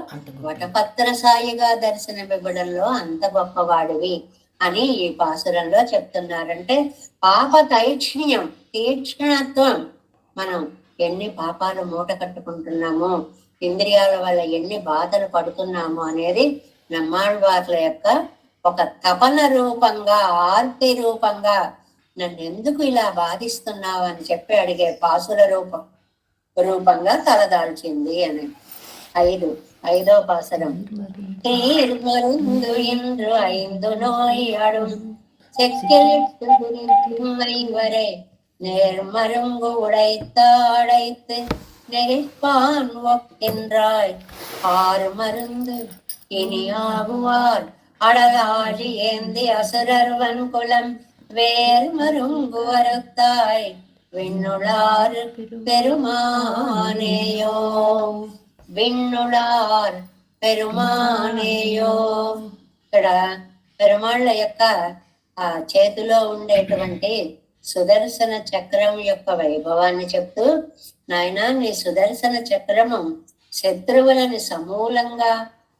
వటపత్ర సాయిగా దర్శనమివ్వడంలో అంత గొప్పవాడివి అని ఈ పాసురంలో చెప్తున్నారంటే, పాప తీక్ష్ణత్వం, మనం ఎన్ని పాపాలు మూట కట్టుకుంటున్నాము, ఇంద్రియాల వల్ల ఎన్ని బాధలు పడుతున్నాము అనేది నమ్మాళ్ళవార్ల యొక్క ఒక తపన రూపంగా, ఆర్తి రూపంగా నన్ను ఎందుకు ఇలా బాధిస్తున్నావు అని చెప్పి అడిగే పాసుర రూపంగా తలదాల్చింది అని. 5వ పాసురం. తీర్మరుందు என்று 5 நோயாடும் செக்கிலிட்டு வரை நேர்மருங்கு உடைத்து நெறிப்பான் ஒக்கின்றாய் 6 மருந்து இனி ஆகுவார் அழகாழி ஏந்தி அசுரர்வன் குலம் வேர் மருங்கு வருத்தாய் விண்ணுளார் பெருமானேயோ. విన్నుడార్ పెరుమానేయో. ఇక్కడ పెరుమాళ్ళ యొక్క ఆ చేతిలో ఉండేటువంటి సుదర్శన చక్రం యొక్క వైభవాన్ని చెప్తూ, నాయన నీ సుదర్శన చక్రము శత్రువులని సమూలంగా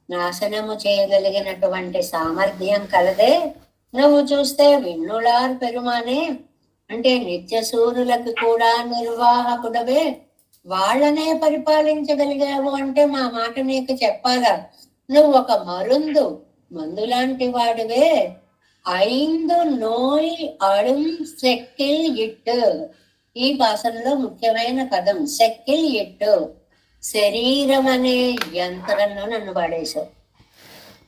నాశనము చేయగలిగినటువంటి సామర్థ్యం కలదే. నువ్వు చూస్తే విన్నులార్ పెరుమానే అంటే నిత్య సూర్యులకు కూడా నిర్వాహకుడవే, వాళ్ళనే పరిపాలించగలిగావు అంటే మా మాట నీకు చెప్పాలా. నువ్వు ఒక మందు లాంటి వాడివే. 5 నోయ్ అడుం సెక్కిల్ ఇట్టు. ఈ భాషలో ముఖ్యమైన పదం సెక్కిల్ ఇట్టు. శరీరం అనే యంత్రంలో నన్ను పడేశావు.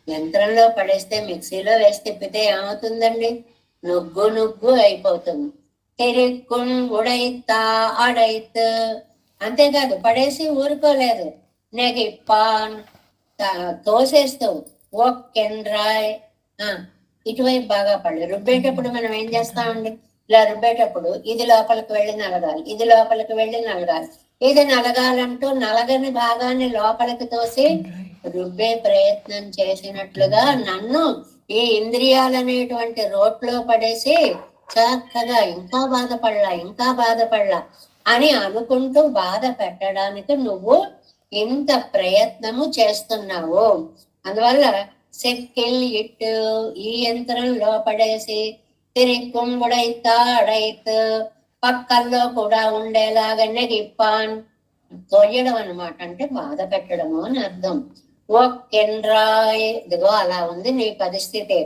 యంత్రంలో పడేస్తే మిక్సీలో వేసి తిప్పితే ఏమవుతుందండి? నుగ్గు అయిపోతుంది. తిరుక్కున్ ఉడైతా అడైత్. అంతేకాదు పడేసి ఊరుకోలేదు, నెగిప్పాన్ తోసేస్తావు. ఒక్కెన్రాయ్ ఇటువైపు బాగా పడలేదు. రుబ్బేటప్పుడు మనం ఏం చేస్తామండి, ఇలా రుబ్బేటప్పుడు ఇది లోపలికి వెళ్ళి నలగాలి, ఇది లోపలికి వెళ్ళి నలగాలి. ఇది నలగాలంటూ నలగని భాగాన్ని లోపలికి తోసి రుబ్బే ప్రయత్నం చేసినట్లుగా నన్ను ఈ ఇంద్రియాలనేటువంటి రోట్లో పడేసి చక్కగా ఇంకా బాధపడలా అని అనుకుంటూ బాధ పెట్టడానికి నువ్వు ఇంత ప్రయత్నము చేస్తున్నావు. అందువల్ల సెక్కిల్ ఇట్టు ఈ యంత్రంలో పడేసి తిరిక్కుం ఉడైతా అడైత్ పక్కల్లో కూడా ఉండేలాగానే గిప్పాన్ తొయ్యడం అనమాట. అంటే బాధ పెట్టడము అని అర్థం. ఒక్కెన్రాయ్ ఇదిగో అలా ఉంది నీ పరిస్థితి.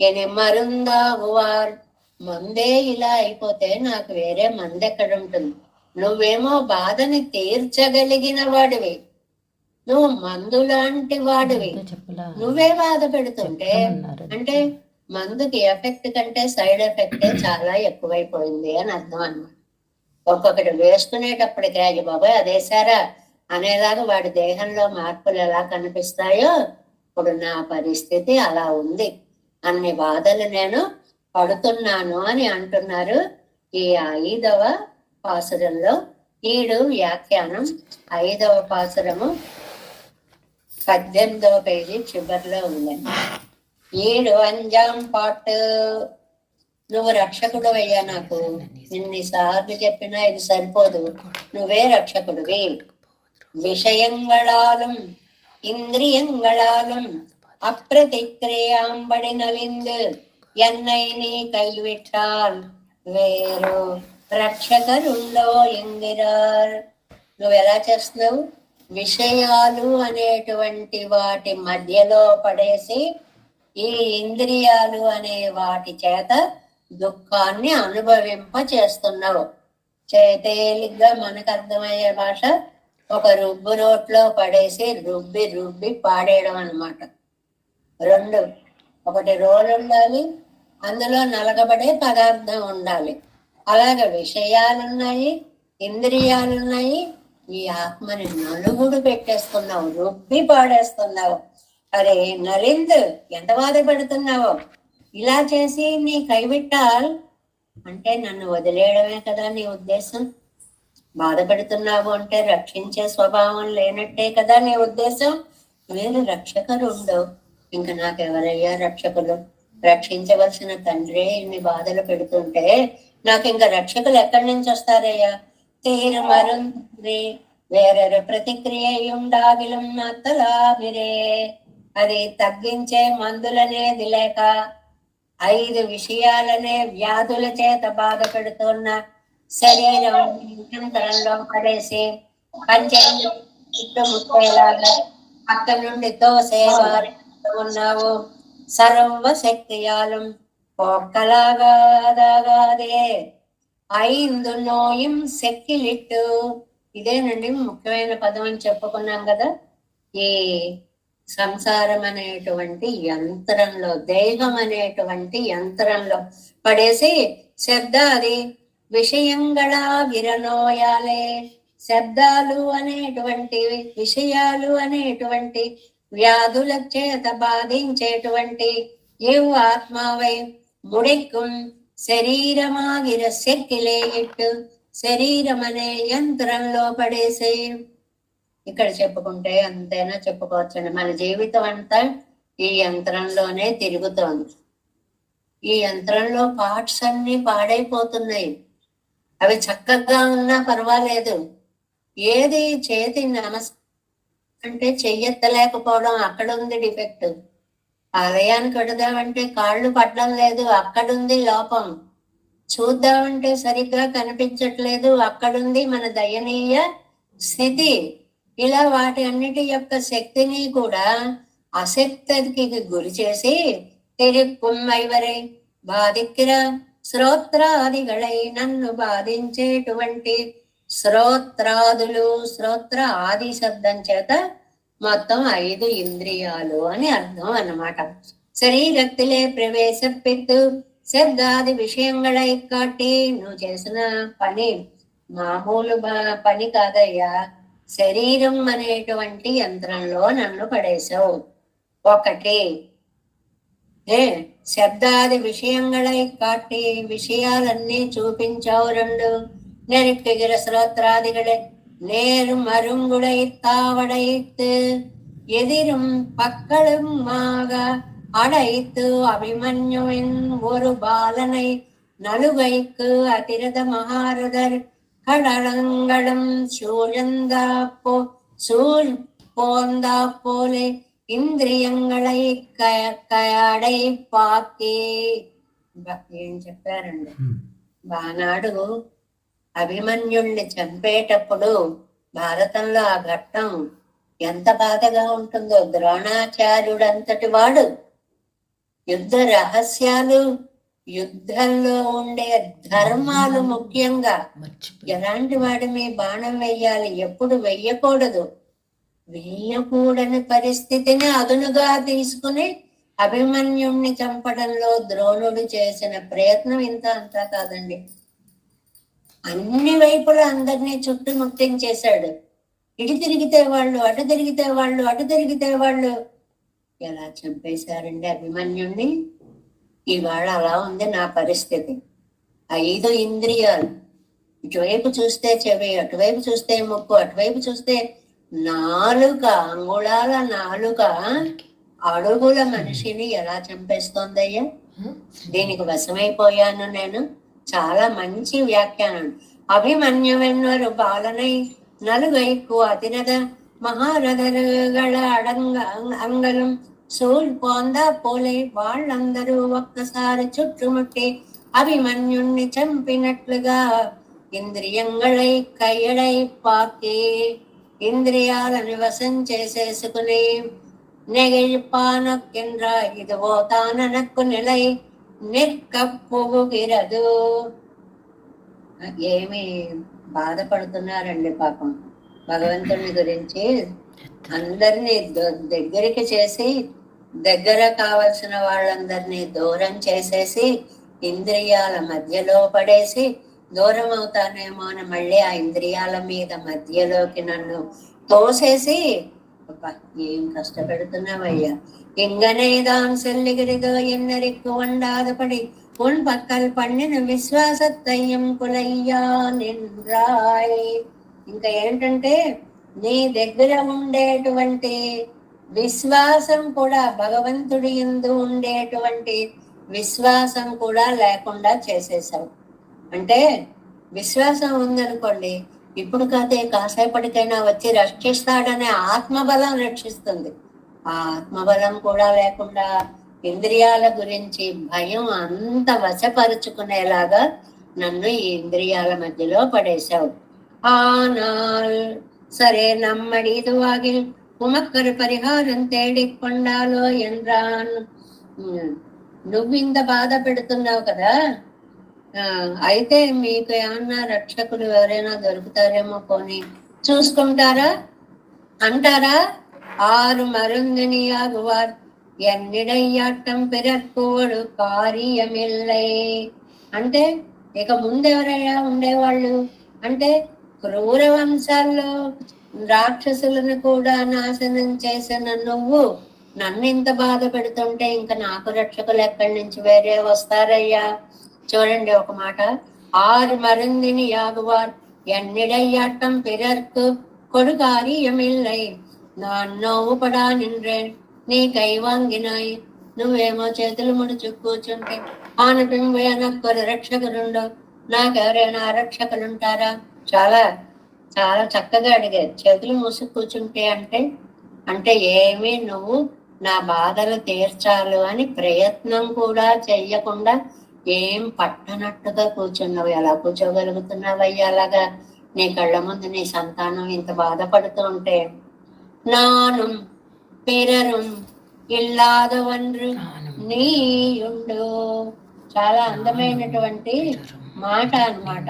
ఇది మరుందాగువార్ మందే ఇలా అయిపోతే నాకు వేరే మంది ఎక్కడ ఉంటుంది? నువ్వేమో బాధని తీర్చగలిగిన వాడివి, నువ్వు మందు లాంటి వాడివి, నువ్వే బాధ పెడుతుంటే అంటే మందుకి ఎఫెక్ట్ కంటే సైడ్ ఎఫెక్టే చాలా ఎక్కువైపోయింది అని అర్థం అన్నమాట. ఒక్కొక్కటి వేసుకునేటప్పటికి అయ్యి బాబాయ్ అదేసారా అనేలాగా వాడి దేహంలో మార్పులు ఎలా కనిపిస్తాయో ఇప్పుడు నా పరిస్థితి అలా ఉంది, అన్ని బాధలు నేను పడుతున్నాను అని అంటున్నారు. ఈ 5వ పాసురంలో 7 వ్యాఖ్యానం 5వ పాసురము 18వ పేజీ చివరిలో ఉందండి. 7 అంజాం పాటు నువ్వు రక్షకుడు అయ్యా, నాకు ఎన్నిసార్లు చెప్పినా ఇది సరిపోదు, నువ్వే రక్షకుడివి. விஷயங்களாலும் இந்திரியங்களாலும் அப்பிரதிக்கிரியாம்படி நலிந்து என்னை நீ கைவிட்டால் వేరు రక్షకరుల్లో ఎంగిరార్. నువ్వు ఎలా చేస్తున్నావు? విషయాలు అనేటువంటి వాటి మధ్యలో పడేసి ఈ ఇంద్రియాలు అనే వాటి చేత దుఃఖాన్ని అనుభవింప చేస్తున్నావు. తేలిగ్గా మనకు అర్థమయ్యే భాష ఒక రుబ్బు రోట్లో పడేసి రుబ్బి రుబ్బి పాడేయడం అన్నమాట. 2 ఒకటి రోలు ఉండాలి, అందులో నలగబడే పదార్థం ఉండాలి. అలాగే విషయాలున్నాయి, ఇంద్రియాలున్నాయి, ఈ ఆత్మని నలుగుడు పెట్టేస్తున్నావు, రుబ్బి పాడేస్తున్నావు. అరే నలింద్ ఎంత బాధపడుతున్నావో, ఇలా చేసి నీ కైవిట్టాల్ అంటే నన్ను వదిలేయడమే కదా నీ ఉద్దేశం. బాధపడుతున్నావు అంటే రక్షించే స్వభావం లేనట్టే కదా నీ ఉద్దేశం. నేను రక్షకులు ఉండవు, ఇంకా నాకెవరయ్యా రక్షకులు? రక్షించవలసిన తండ్రి ఇన్ని బాధలు పెడుతుంటే నాకు ఇంకా రక్షకులు ఎక్కడి నుంచి వస్తారయ్యా? తీరు మరుంది వేరే ప్రతిక్రియ ఉండాగిలం నత్తలామిరే. అది తగ్గించే మందులనేది లేక 5 విషయాలనే వ్యాధుల చేత బాధ పెడుతున్న శరీరం నిరంతరంలో పడేసి చుట్టుముట్టేలాగా పక్క నుండి తోసేవారు ఉన్నావు. సర్వశక్తియాలం పోక్కలాగాదే 5 నోయం శక్తిలిట్టు. ఇదేనండి ముఖ్యమైన పదం అని చెప్పుకున్నాం కదా. ఈ సంసారం అనేటువంటి యంత్రంలో, దేహం అనేటువంటి యంత్రంలో పడేసి శబ్దాది విషయంగా విరనోయాలే. శబ్దాలు అనేటువంటి విషయాలు అనేటువంటి వ్యాధుల చేత బాధించేటువంటి ఏవు ఆత్మావై ముడిక్కుం శరీరమాగిర శక్తిలే ఇట్టు శరీరం అనే యంత్రంలో పడేసే. ఇక్కడ చెప్పుకుంటే అంతైనా చెప్పుకోవచ్చండి. మన జీవితం అంతా ఈ యంత్రంలోనే తిరుగుతోంది. ఈ యంత్రంలో పార్ట్స్ అన్ని పాడైపోతున్నాయి. అవి చక్కగా ఉన్నా పర్వాలేదు, ఏది చేతి అంటే చెయ్యెత్తలేకపోవడం, అక్కడ ఉంది డిఫెక్ట్. ఆలయానికి వెడదామంటే కాళ్ళు పడడం లేదు, అక్కడుంది లోపం. చూద్దామంటే సరిగ్గా కనిపించట్లేదు, అక్కడుంది మన దయనీయ స్థితి. ఇలా వాటి అన్నిటి యొక్క శక్తిని కూడా అశక్తికి గురి చేసి తిరుక్కుమ్మైవరై బాధిక్కిర శ్రోత్రాదిగళై నన్ను బాధించేటువంటి శ్రోత్రాదులు, శ్రోత్ర ఆది శబ్దం చేత మొత్తం 5 ఇంద్రియాలు అని అర్థం అన్నమాట. శరీరத்திலே ప్రవేశపెట్టు శబ్దాది విషయంగళై కాటి. నువ్వు చేసిన పని మామూలు పని కాదయ్యా. శరీరం అనేటువంటి యంత్రంలో నన్ను పడేశావు. 1 శబ్దాది విషయంగళై కాటి, విషయాలన్నీ చూపించావు. 2 నెరక్కిగిర శ్రోత్రాదిగళే நேரு மருங்குடைத்தாவடைத்து எதிரும் பக்களுமாக அடைத்து அபிமன்யுவின் ஒரு பாலனை நலுகைக்கு அதிரத மகாரதர் கடலங்களும் சூழ் போந்தா போலே ఇంద్రియங்களை కడైపాకి. ఏం చెప్పారండి? ఆనాడు అభిమన్యుణ్ణి చంపేటప్పుడు భారతంలో ఆ ఘట్టం ఎంత బాధగా ఉంటుందో. ద్రోణాచార్యుడు అంతటి వాడు యుద్ధ రహస్యాలు, యుద్ధంలో ఉండే ధర్మాలు ముఖ్యంగా ఎలాంటి వాడి మీ బాణం వెయ్యాలి, ఎప్పుడు వెయ్యకూడదు, వేయకూడని పరిస్థితిని అదునుగా తీసుకుని అభిమన్యుణ్ణి చంపడంలో ద్రోణుడు చేసిన ప్రయత్నం ఇంత అంతా కాదండి. అన్ని వైపులా అందరినీ చుట్టుముట్టించేశాడు. ఇటు తిరిగితే వాళ్ళు, అటు తిరిగితే వాళ్ళు, అటు తిరిగితే వాళ్ళు. ఎలా చంపేశారండి అభిమన్యుణ్ణి. ఇవాళ అలా ఉంది నా పరిస్థితి. 5 ఇంద్రియాలు, ఇటువైపు చూస్తే చెవి, అటువైపు చూస్తే ముక్కు, అటువైపు చూస్తే నాలుక, అంగుళాల నాలుక అడుగుల మనిషిని ఎలా చంపేస్తోందయ్యా. దీనికి వశమైపోయాను నేను. చాలా మంచి వ్యాఖ్యానం. అభిమన్యువెన్నరు బాలనై నలుగైకు అతిరథ మహారథరుಗಳ అంగలం సూల్ పోందా పోలే వాళ్ళందరూ ఒక్కసారి చుట్టుముట్టి అభిమన్యుణ్ణి చంపినట్లుగా ఇంద్రియంగళై కయ్యడై పాకి, ఇంద్రియాలను వశం చేసేసుకుని నెగిழ்పానొక్కిండ్ర ఇదివో తాననక్కు నిలై నిర్కప్పుగిరదు. ఏమి బాధపడుతున్నారండి పాపం. భగవంతుని గురించి అందరినీ దగ్గరికి చేసి, దగ్గర కావలసిన వాళ్ళందరినీ దూరం చేసేసి, ఇంద్రియాల మధ్యలో పడేసి, దూరం అవుతానేమో అని మళ్ళీ ఆ ఇంద్రియాల మీద మధ్యలోకి నన్ను తోసేసి, ఏం కష్టపెడుతున్నావయ్యా. ఇంగనేదాన్ సెల్లిగిరిదో ఎన్నరిక్కు వండాదపడి ఉన్ పక్కల్ పండిన విశ్వాసత్తయ్యం కులయ్యా నింద్రాయ్. ఇంకా ఏంటంటే నీ దగ్గర ఉండేటువంటి విశ్వాసం కూడా, భగవంతుడి యందు ఉండేటువంటి విశ్వాసం కూడా లేకుండా చేసేసావు. అంటే విశ్వాసం ఉందనుకోండి, ఇప్పుడు కాదే కాసేపటికైనా వచ్చి రక్షిస్తాడనే ఆత్మబలం రక్షిస్తుంది. ఆ ఆత్మబలం కూడా లేకుండా ఇంద్రియాల గురించి భయం అంత వశపరుచుకునేలాగా నన్ను ఈ ఇంద్రియాల మధ్యలో పడేశావు. ஆனால் సరే நம்மடி இதுவாகில் உமக்கொரு పరిహారం తేడికొండాలో என்றான். నువ్వు ఇంత బాధ పెడుతున్నావు కదా, అయితే మీకు ఏమన్నా రక్షకులు ఎవరైనా దొరుకుతారేమో పోనీ చూసుకుంటారా అంటారా. 6 மருந்தினியாகுவார் ఎన్నిడయ్యాటం పిరక్కువడు కార్యమిల్లై. అంటే ఇక ముందెవరయ్యా ఉండేవాళ్ళు అంటే, క్రూర వంశాల్లో రాక్షసులను కూడా నాశనం చేసిన నువ్వు నన్ను ఇంత బాధ పెడుతుంటే ఇంకా నాకు రక్షకులు ఎక్కడి నుంచి వేరే వస్తారయ్యా. చూడండి ఒక మాట, 6 மருந்தினியாகுவார் ఎన్నిడయ్యాటం పిరర్కు కొడు కార్యమిల్లై. நான் నోవుపడా నిన్రేన్ నీ కైవాంగినాయి. నువ్వేమో చేతులు ముడుచు కూర్చుంటే ఆనపింబోయనొక్కరు రక్షకులుండవు, నాకెవరైనా రక్షకులుంటారా. చాలా చాలా చక్కగా అడిగారు. చేతులు మూసి కూర్చుంటే అంటే ఏమీ నువ్వు నా బాధలు తీర్చాలు అని ప్రయత్నం కూడా చెయ్యకుండా ఏం పట్టనట్టుగా కూర్చున్నావు. ఎలా కూర్చోగలుగుతున్నావయ్యా అలాగా? నీ కళ్ళ ముందు నీ సంతానం ఇంత బాధపడుతూ ఉంటే. నానుం పిరరుం ఇల్లాదవన్రు నీయుండు. చాలా అందమైనటువంటి మాట అన్నమాట.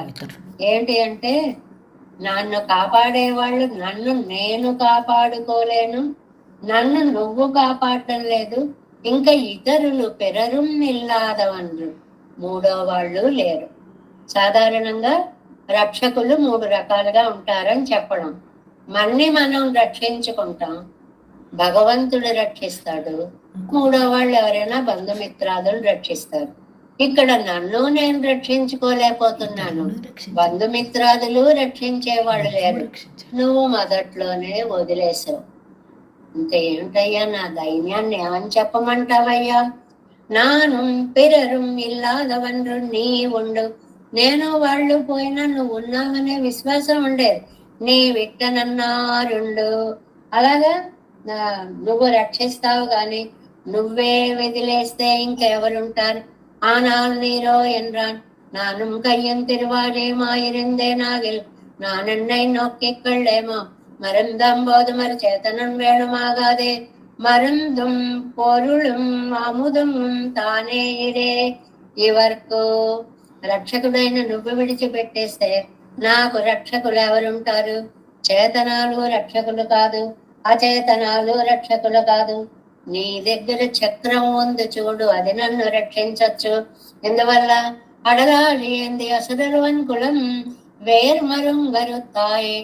ఏంటి అంటే, నన్ను కాపాడేవాళ్ళు, నన్ను నేను కాపాడుకోలేను, నన్ను నువ్వు కాపాడటం లేదు, ఇంకా ఇతరులు పిరరుం ఇల్లాదవన్రు, 3వ వాళ్ళు లేరు. సాధారణంగా రక్షకులు 3 రకాలుగా ఉంటారని చెప్పడం. మన్ని మనం రక్షించుకుంటాం, భగవంతుడు రక్షిస్తాడు, 3వ వాళ్ళు ఎవరైనా బంధుమిత్రాదులు రక్షిస్తారు. ఇక్కడ నన్ను నేను రక్షించుకోలేకపోతున్నాను, బంధుమిత్రాదులు రక్షించేవాడు లేరు, నువ్వు మొదట్లోనే వదిలేసావు. ఇంక ఏమిటయ్యా నా ధైర్యాన్ని ఏమని చెప్పమంటావయ్యా? నానుం పిరరుం ఇల్లాదవన్రు నీ ఉండు, నేను వాళ్ళు పోయినా నువ్వు ఉన్నావనే విశ్వాసం ఉండేది, నీ విట్టనన్నారుండు. అలాగా నువ్వు రక్షిస్తావు గాని నువ్వే వదిలేస్తే ఇంకెవరుంటారు? ஆனால் நீரோ என்றான், நானும் கையும் திருவாலேமாயிருந்தே நாகில் நான் என்னை நோக்கிக் கொள்ளேமா, மருந்தாம் போது மறுச்சேத்தனம் வேணுமாகாதே, మరుందుం పొరుళం అముదం తానే ఇదే. ఇవరకు రక్షకుడైన నువ్వు విడిచిపెట్టేస్తే నాకు రక్షకులు ఎవరుంటారు? చేతనాలు రక్షకులు కాదు, అచేతనాలు రక్షకులు కాదు. నీ దగ్గర చక్రం ఉంది చూడు, అది నన్ను రక్షించచ్చు. ఎందువల్ల? అడగాలి ఏంది అసురలువన్ కులం వేర్మరుంగరుతాయి.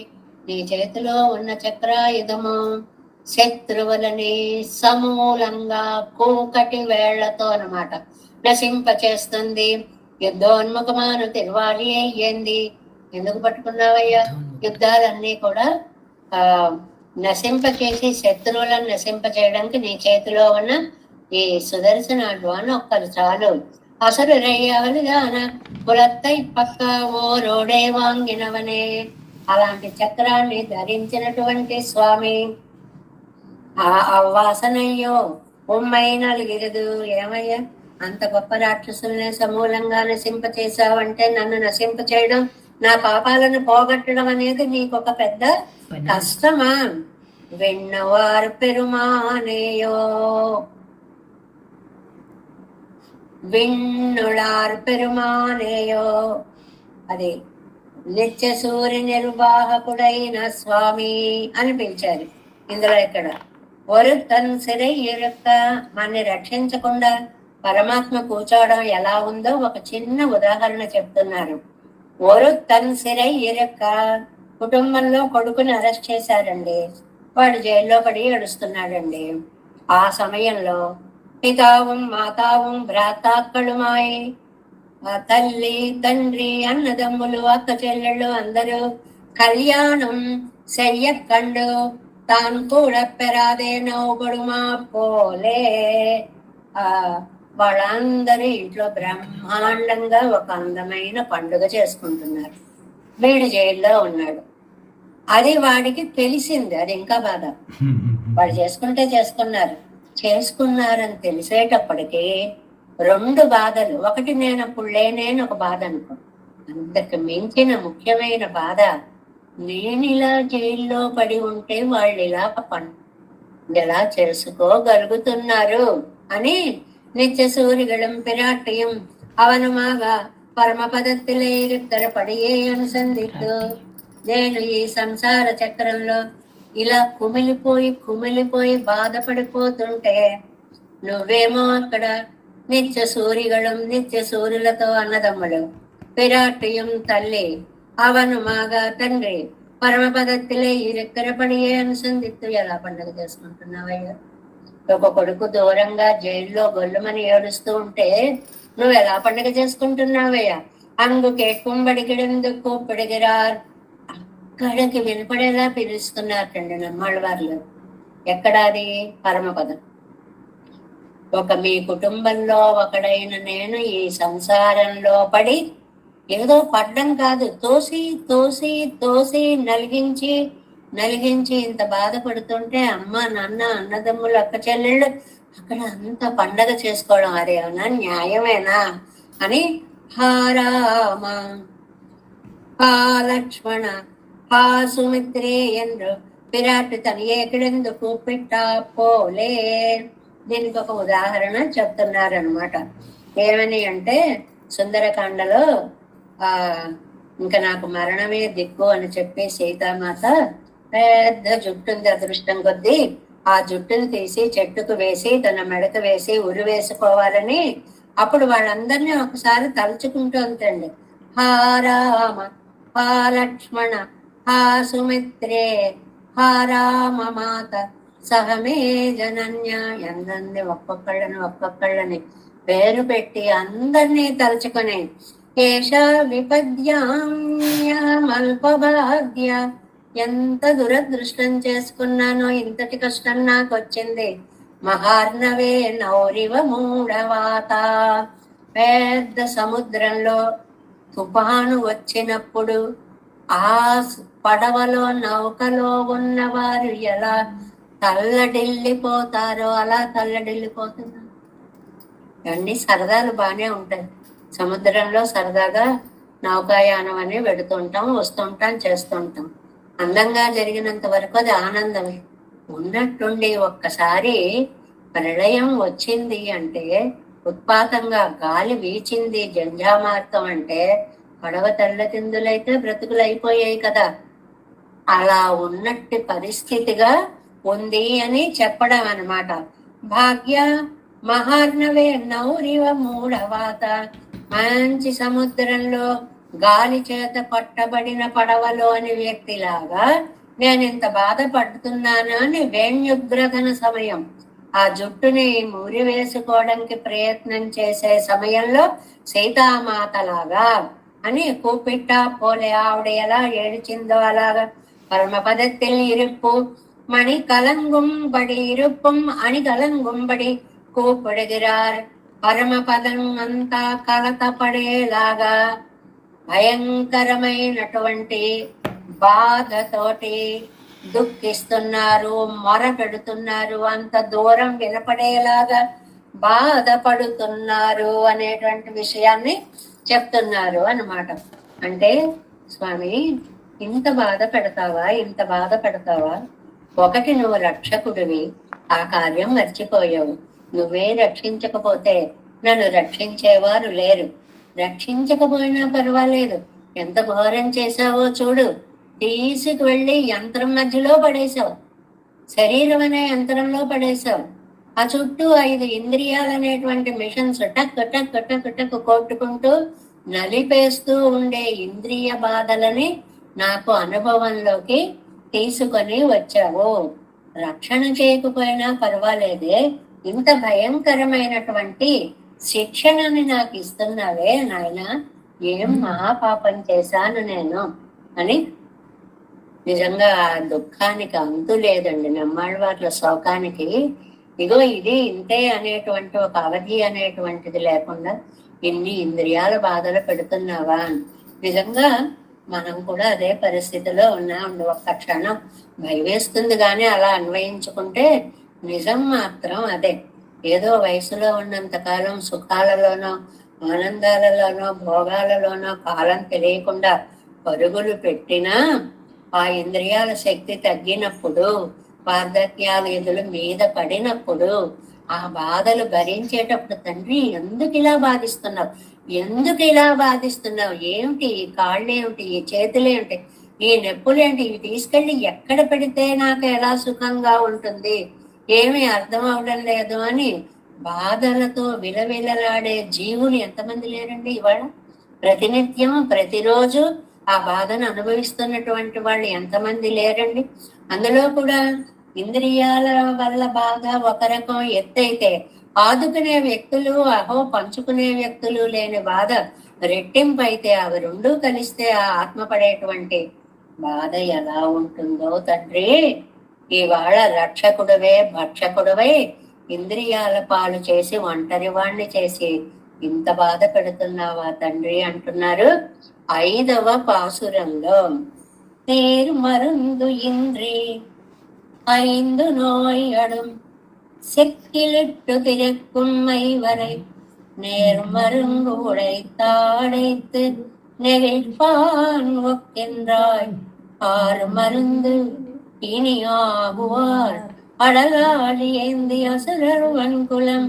నీ చేతిలో ఉన్న చక్రాయుధము శత్రువులని సమూలంగా కూకటి వేళ్లతో అన్నమాట నశింపచేస్తుంది. యుద్ధోన్ముఖమాను తిరువాలి అయ్యింది. ఎందుకు పట్టుకున్నావయ్యా? యుద్ధాలన్నీ కూడా నశింపచేసి శత్రువులను నశింపచేయడానికి నీ చేతిలో ఉన్న ఈ సుదర్శనాలు అని ఒక్కరు చాలు. అసలు రేయాలిగాన కులత్తై పక్క ఓ రోడే వాంగినవనే. అలాంటి చక్రాన్ని ధరించినటువంటి స్వామి వాసనయ్యో ఉమ్మై నలిగిరదు. ఏమయ్యా, అంత గొప్ప రాక్షసుల్ని సమూలంగా నశింపచేసావంటే నన్ను నశింపచేయడం, నా పాపాలను పోగొట్టడం అనేది నీకొక పెద్ద కష్టమా? విన్నవారు పెరుమానేయో విన్నుళార్ పెరుమానేయో. అది నిత్య సూర్య నిర్వాహకుడైన స్వామి అని పిలిచారు. ఇందులో ఇక్కడ ఒరుతన్ సిరై ఇరుక్క, మనని రక్షించకుండా పరమాత్మ కూర్చోవడం ఎలా ఉందో ఒక చిన్న ఉదాహరణ చెప్తున్నారు. ఒరుతన్ సిరై ఇరుక్క, కుటుంబంలో కొడుకుని అరెస్ట్ చేశారండి, వాడు జైల్లో పడి ఏడుస్తున్నాడండి. ఆ సమయంలో పితాவும் మాతాவும் భ్రాతాక్కళుమాయి, తల్లి తండ్రి అన్నదమ్ములు అక్క చెల్లెళ్ళు అందరూ కళ్యాణం చెయ్యకండు తాను కూడా పెరాదే నవ్వుబడుమా పోలే. వాళ్ళందరూ ఇంట్లో బ్రహ్మాండంగా ఒక అందమైన పండుగ చేసుకుంటున్నారు. వీడు జైల్లో ఉన్నాడు. అది వాడికి తెలిసింది. అది ఇంకా బాధ. వాడు చేసుకున్నారని తెలిసేటప్పటికీ రెండు బాధలు. ఒకటి నేను అప్పుడు లేనేను ఒక బాధ అనుకో. అంతకు మించిన ముఖ్యమైన బాధ, నేనిలా జైల్లో పడి ఉంటే వాళ్ళు ఇలా ఎలా చేసుకోగలుగుతున్నారు అని నిత్య సూర్యగళం పిరాటియం అవనుమాగా పరమపదత్తిలే ఇరుత్తరపడియే అనుసంధిత్తు. నేను ఈ సంసార చక్రంలో ఇలా కుమిలిపోయి బాధపడిపోతుంటే నువ్వేమో అక్కడ నిత్య సూర్యగళం నిత్య సూర్యులతో అన్నదమ్ముడు, పిరాటియం తల్లి, అవను మాగా తండ్రి, పరమపదత్తిలే ఇరెక్కరపడియే అనుసంధిత్తు. ఎలా పండుగ చేసుకుంటున్నావయ్యా? ఒక కొడుకు దూరంగా జైల్లో గొల్లుమని ఏడుస్తూ ఉంటే నువ్వు ఎలా పండుగ చేసుకుంటున్నావయ్యా? అంగు కేట్కుంబడికిడెందుకు పిడిగిరార్. అక్కడికి వినపడేలా పిలుస్తున్నారండి నమ్మాళ్ళ వాళ్ళు. ఎక్కడాది? పరమపదం. ఒక మీ కుటుంబంలో ఒకడైన నేను ఈ సంసారంలో పడి ఏదో పడ్డం కాదు, తోసి నలిగించి ఇంత బాధపడుతుంటే అమ్మ నాన్న అన్నదమ్ములు అక్క చెల్లెళ్ళు అక్కడ అంత పండగ చేసుకోవడం అదేమన్నా న్యాయమేనా అని హా రామ హా లక్ష్మణ హా సుమిత్రే ఎందు పిరాటి తనియేకిడెందుకు పెట్టా పోలే. దీనికి ఒక ఉదాహరణ చెప్తున్నారనమాట. ఏమని అంటే, సుందరకాండలో ఇంకా నాకు మరణమే దిక్కు అని చెప్పి సీతామాత పెద్ద జుట్టు ఉంది అదృష్టం కొద్దీ, ఆ జుట్టును తీసి చెట్టుకు వేసి తన మెడకు వేసి ఉరి వేసుకోవాలని అప్పుడు వాళ్ళందరినీ ఒకసారి తలుచుకుంటూ ఉంటండి. హా రామ హా లక్ష్మణ హా సుమిత్రే హా రామ మాత సహమే జనన్య. ఎందంది ఒక్కొక్కళ్ళని పేరు పెట్టి అందరినీ తలుచుకుని కేశ విపద్యాల్పభాగ్య, ఎంత దురదృష్టం చేసుకున్నానో, ఇంతటి కష్టం నాకు వచ్చింది. మహార్ణవే నౌరివ మూఢవాత, పెద్ద సముద్రంలో తుఫాను వచ్చినప్పుడు ఆ పడవలో నౌకలో ఉన్నవారు ఎలా తల్లడిల్లిపోతారో అలా తల్లడిల్లిపోతున్నారు. అన్ని సరదాలు బాగానే ఉంటాయి. సముద్రంలో సరదాగా నౌకాయానం అని వెడుతుంటాం, వస్తుంటాం, చేస్తుంటాం. అందంగా జరిగినంత వరకు అది ఆనందమే. ఉన్నట్టుండి ఒక్కసారి ప్రళయం వచ్చింది అంటే, ఉత్పాతంగా గాలి వీచింది, జంజామార్తం అంటే పడవ తెల్లకిందులైతే బ్రతుకులు అయిపోయాయి కదా. అలా ఉన్నట్టు పరిస్థితిగా ఉంది అని చెప్పడం అన్నమాట. భాగ్య మహార్ణవే నౌరివ మూఢవాత, మంచి సముద్రంలో గాలి చేత పట్టబడిన పడవలోని వ్యక్తిలాగా నేను ఇంత బాధపడుతున్నాను అని వేణ్యుగ్రహణ సమయం, ఆ జుట్టుని మురి వేసుకోవడానికి ప్రయత్నం చేసే సమయంలో సీతామాతలాగా అని కూపిట్ట పోలే ఆవిడ ఎలా ఏడిచిందో అలాగా పరమపదத்தில் இருப்பு மணி கலங்கும்படி இருப்பும் அணி கலங்கும்படி కూపుడుగిరార్. పరమపదం అంతా కలతపడేలాగా భయంకరమైనటువంటి బాధతోటి దుఃఖిస్తున్నారు, మొర పెడుతున్నారు, అంత దూరం వినపడేలాగా బాధపడుతున్నారు అనేటువంటి విషయాన్ని చెప్తున్నారు అన్నమాట. అంటే స్వామి, ఇంత బాధ పెడతావా, ఇంత బాధ పెడతావా? ఒకటి, నువ్వు రక్షకుడివి, ఆ కార్యం మర్చిపోయావు. నువ్వే రక్షించకపోతే నన్ను రక్షించేవారు లేరు. రక్షించకపోయినా పర్వాలేదు, ఎంత ఘోరం చేశావో చూడు. తీసుకువెళ్ళి యంత్రం మధ్యలో పడేశావు, శరీరం అనే యంత్రంలో పడేశావు. ఆ చుట్టూ 5 ఇంద్రియాలనేటువంటి మిషన్స్ టక్ టక్ టక్ టక్ కొట్టుకుంటూ నలిపేస్తూ ఉండే ఇంద్రియ బాధలని నాకు అనుభవంలోకి తీసుకొని వచ్చావు. రక్షణ చేయకపోయినా పర్వాలేదే, ఇంత భయంకరమైనటువంటి శిక్షణని నాకు ఇస్తున్నావే నాయన, ఏం మహాపాపం చేశాను నేను అని. నిజంగా దుఃఖానికి అంతు లేదండి. నమ్మాళ్ళవార్ల శోకానికి ఇగో ఇది ఇంతే అనేటువంటి ఒక అవధి అనేటువంటిది లేకుండా ఇన్ని ఇంద్రియాల బాధలు పెడుతున్నావా. నిజంగా మనం కూడా అదే పరిస్థితిలో ఉన్నాం. ఒక్క క్షణం భయవేస్తుంది కానీ అలా అన్వయించుకుంటే నిజం మాత్రం అదే. ఏదో వయసులో ఉన్నంత కాలం సుఖాలలోనో ఆనందాలలోనో భోగాలలోనో కాలం తెలియకుండా పరుగులు పెట్టినా ఆ ఇంద్రియాల శక్తి తగ్గినప్పుడు, వార్ధక్యాలు ఎదులు మీద పడినప్పుడు, ఆ బాధలు భరించేటప్పుడు తండ్రి ఎందుకు ఇలా బాధిస్తున్నావు, ఎందుకు ఇలా బాధిస్తున్నావు, ఏమిటి ఈ కాళ్ళేమిటి, ఈ చేతులేమిటి, ఈ నొప్పులేంటి, ఇవి తీసుకెళ్ళి ఎక్కడ పెడితే నాకు ఎలా సుఖంగా ఉంటుంది, ఏమీ అర్థం అవడం లేదు అని బాధలతో విలవిలలాడే జీవులు ఎంతమంది లేరండి ఇవాళ. ప్రతినిత్యం ప్రతిరోజు ఆ బాధను అనుభవిస్తున్నటువంటి వాళ్ళు ఎంతమంది లేరండి. అందులో కూడా ఇంద్రియాల వల్ల బాధ ఒక రకం ఎత్తైతే, ఆదుకునే వ్యక్తులు పంచుకునే వ్యక్తులు లేని బాధ రెట్టింపు అయితే, అవి రెండూ కలిస్తే ఆ ఆత్మ పడేటువంటి బాధ ఎలా ఉంటుందో తండ్రి. ఇవాళ రక్షకుడవే భక్షకుడవై ఇంద్రియాల పాలు చేసి ఒంటరి వాణ్ణి చేసి ఇంత బాధ పెడుతున్నావా తండ్రి అంటున్నారు 5వ పాసురంలో. தேர் மருந்து இன்றி 5 நோய் அடும் செக்கிலிட்டு திறக்கும் மைவரை நேர் மருங்கு உடைத்தாடைத்து நெகிழ்பான் ஒக்கின்றாய் 6 மருந்து இனியாகுவார் அடலாடி ஏந்தி அசுரர் வன்குலம்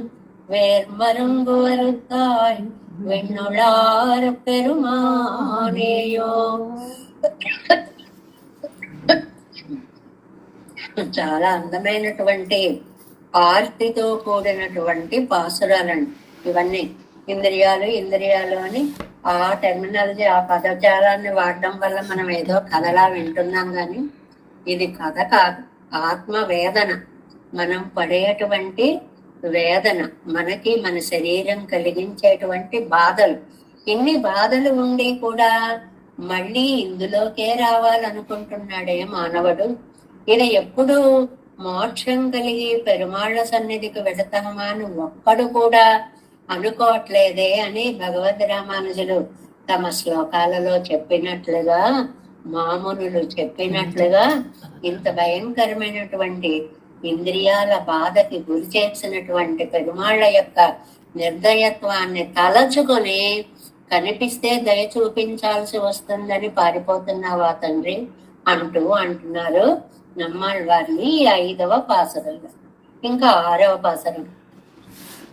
வேர் மருங்கு வருத்தாய் వెన్నులార పెరుమానేయో. చాలా అందమైనటువంటి ఆర్తితో కూడినటువంటి పాసురాలండి ఇవన్నీ. ఇంద్రియాలు ఇంద్రియాలు అని ఆ టెర్మినాలజీ, ఆ పదజాలాన్ని వాడడం వల్ల మనం ఏదో కథలా వింటున్నాం కానీ ఇది కథ కాదు, ఆత్మవేదన. మనం పడేటువంటి వేదన, మనకి మన శరీరం కలిగించేటువంటి బాధలు. ఇన్ని బాధలు ఉండి కూడా మళ్ళీ ఇందులోకే రావాలనుకుంటున్నాడే మానవుడు. ఇది ఎప్పుడు మోక్షం కలిగి పెరుమాళ్ల సన్నిధికి వెళతామా అని ఒక్కడు కూడా అనుకోవట్లేదే అని భగవద్ రామానుజులు తమ శ్లోకాలలో చెప్పినట్లుగా, మామునులు చెప్పినట్లుగా ఇంత భయంకరమైనటువంటి ఇంద్రియాల బాధకి గురి చేసినటువంటి పెరుమాళ్ల యొక్క నిర్దయత్వాన్ని తలచుకొని కనిపిస్తే దయ చూపించాల్సి వస్తుందని పారిపోతున్నావా తండ్రి అంటున్నారు నమ్మాళ్ళ వారిని 5వ పాసరంలో. ఇంకా 6వ పాసరం.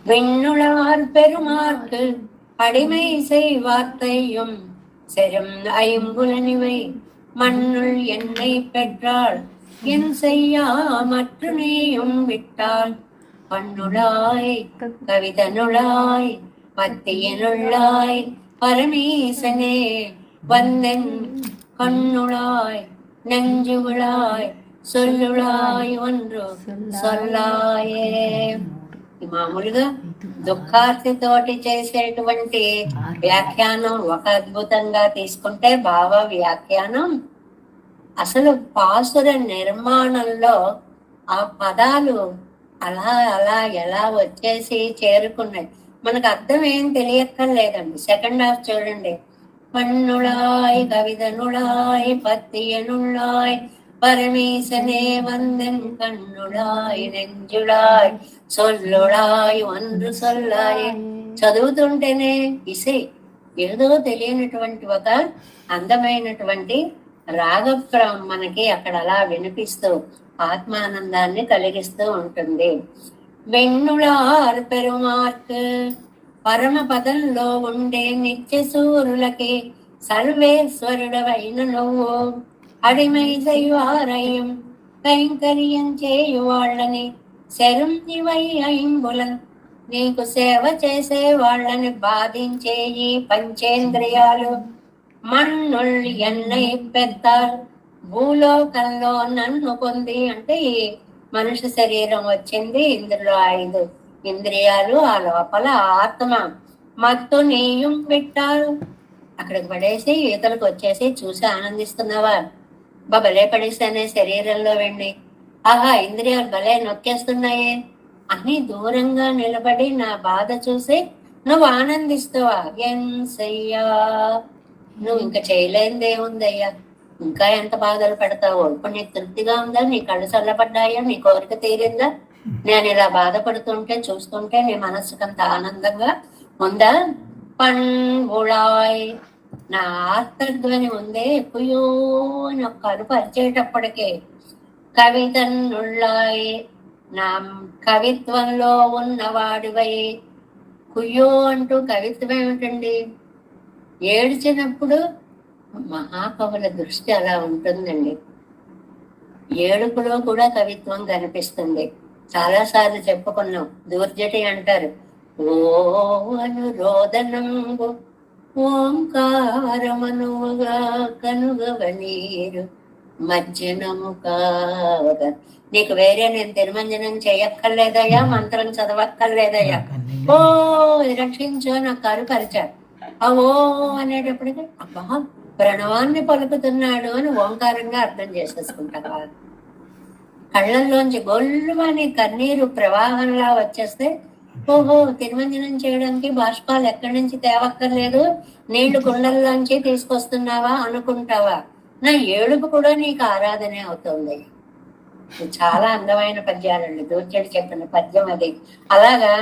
விண்ணுளார் பெருமாற்கு அடிமை செய்வார்த்தையும் செரும் ஐம்புலனிவை மண்ணுள் என்னை பெற்றாள் என் செய்யா மற்ற நீயும் விட்டாள் பண்ணுளாய் கவிதனுளாய் பத்தியனுள்ளாய் பரமேசனே வந்தென் கண்ணுளாய் நெஞ்சுளாய் சொல்லுளாய் ஒன்று சொல்லாயே. మామూలుగా దుఃఖార్తితోటి చేసేటువంటి వ్యాఖ్యానం ఒక అద్భుతంగా తీసుకుంటే, భావ వ్యాఖ్యానం అసలు పాసుర నిర్మాణంలో ఆ పదాలు అలా అలా ఎలా వచ్చేసి చేరుకున్నాయి మనకు అర్థం ఏం తెలియక్కర్లేదండి. సెకండ్ హాఫ్ చూడండి. పన్నుళాయ్ కవితనుళాయ్ పత్తియనుళాయ్ பரமேசனே வந்தன் కన్నుడాయ్ నెంజుడాయ్ సొల్లుడాయ్ ఒండ్రు సొల్లాయ్. చదువుతుంటేనే ఇసే ఏదో తెలియనటువంటి ఒక అందమైనటువంటి రాగప్రం మనకి అక్కడ అలా వినిపిస్తూ ఆత్మానందాన్ని కలిగిస్తూ ఉంటుంది. వెన్నుళార్ పెరుమార్కు పరమ పదంలో ఉండే నిత్య సూరులకి సర్వేశ్వరుడవైన నువ్వు అడిమై செய்வாரையும் కైంకర్యం చేయు వాళ్ళని శరం ఇవై ఐంబులం నీకు సేవ చేసే వాళ్ళని బాధించే ఈ పంచేంద్రియాలు మన్నుల్ ఎన్నై పెద్దారు భూలోకంలో నన్ను పొంది. అంటే ఈ మనుష్య శరీరం వచ్చింది, ఇందులో 5 ఇంద్రియాలు, ఆ లోపల ఆత్మ మత్తు నీయం పెట్టారు. అక్కడికి పడేసి ఈతలకు వచ్చేసి చూసి ఆనందిస్తున్నావా? భలే పడేసానే శరీరంలో వెండి, ఆహా ఇంద్రియాలు భలే నొక్కేస్తున్నాయే అని దూరంగా నిలబడి నా బాధ చూసి నువ్వు ఆనందిస్తావా? ఎన్సయ్యా, నువ్వు ఇంకా చేయలేనిదేముందయ్యా, ఇంకా ఎంత బాధలు పెడతావో. ఇప్పుడు నీకు తృప్తిగా ఉందా? నీ కళ్ళు చల్లబడ్డాయా? నీ కోరిక తీరిందా? నేను ఇలా బాధపడుతుంటే చూస్తుంటే నీ మనస్సుకు అంత ఆనందంగా ఉందా? పన్గుళాయ్, నా ఆర్తధ్వని ఉందే కుయో అని ఒక్క అరుపు అరిచేటప్పటికే. కవితన్నుళ్ళాయ్, నా కవిత్వంలో ఉన్నవాడివై. కుయ్యో అంటూ కవిత్వం ఏమిటండి? ఏడ్చినప్పుడు మహాకవుల దృష్టి అలా ఉంటుందండి. ఏడుపులో కూడా కవిత్వం కనిపిస్తుంది. చాలాసార్లు చెప్పుకున్నాం. దూర్జటి అంటారు, ఓ అనురోదనంబు ఓంకారమనువుగా కనుగవనీరు మజ్జనము కాగా. నీకు వేరే నేను తిరుమంజనం చేయక్కర్లేదయ్యా, మంత్రం చదవక్కర్లేదయ్యా, ఓ రక్షించు నాకు కరుపరిచాడు. ఆ ఓ అనేటప్పటికి అబ్బా ప్రణవాన్ని పలుకుతున్నాడు అని ఓంకారంగా అర్థం చేసేసుకుంటారు. కళ్ళల్లోంచి గొల్లుమని కన్నీరు ప్రవాహంలా వచ్చేస్తే ఓహో తిరుమంజనం చేయడానికి బాష్పాలు ఎక్కడి నుంచి తేవక్కర్లేదు, నీళ్లు కుండల్లోంచి తీసుకొస్తున్నావా అనుకుంటావా? నా ఏడుపు కూడా నీకు ఆరాధనే అవుతుంది. చాలా అందమైన పద్యాలండి, దూర్జడి చెప్పిన పద్యం అది. అలాగా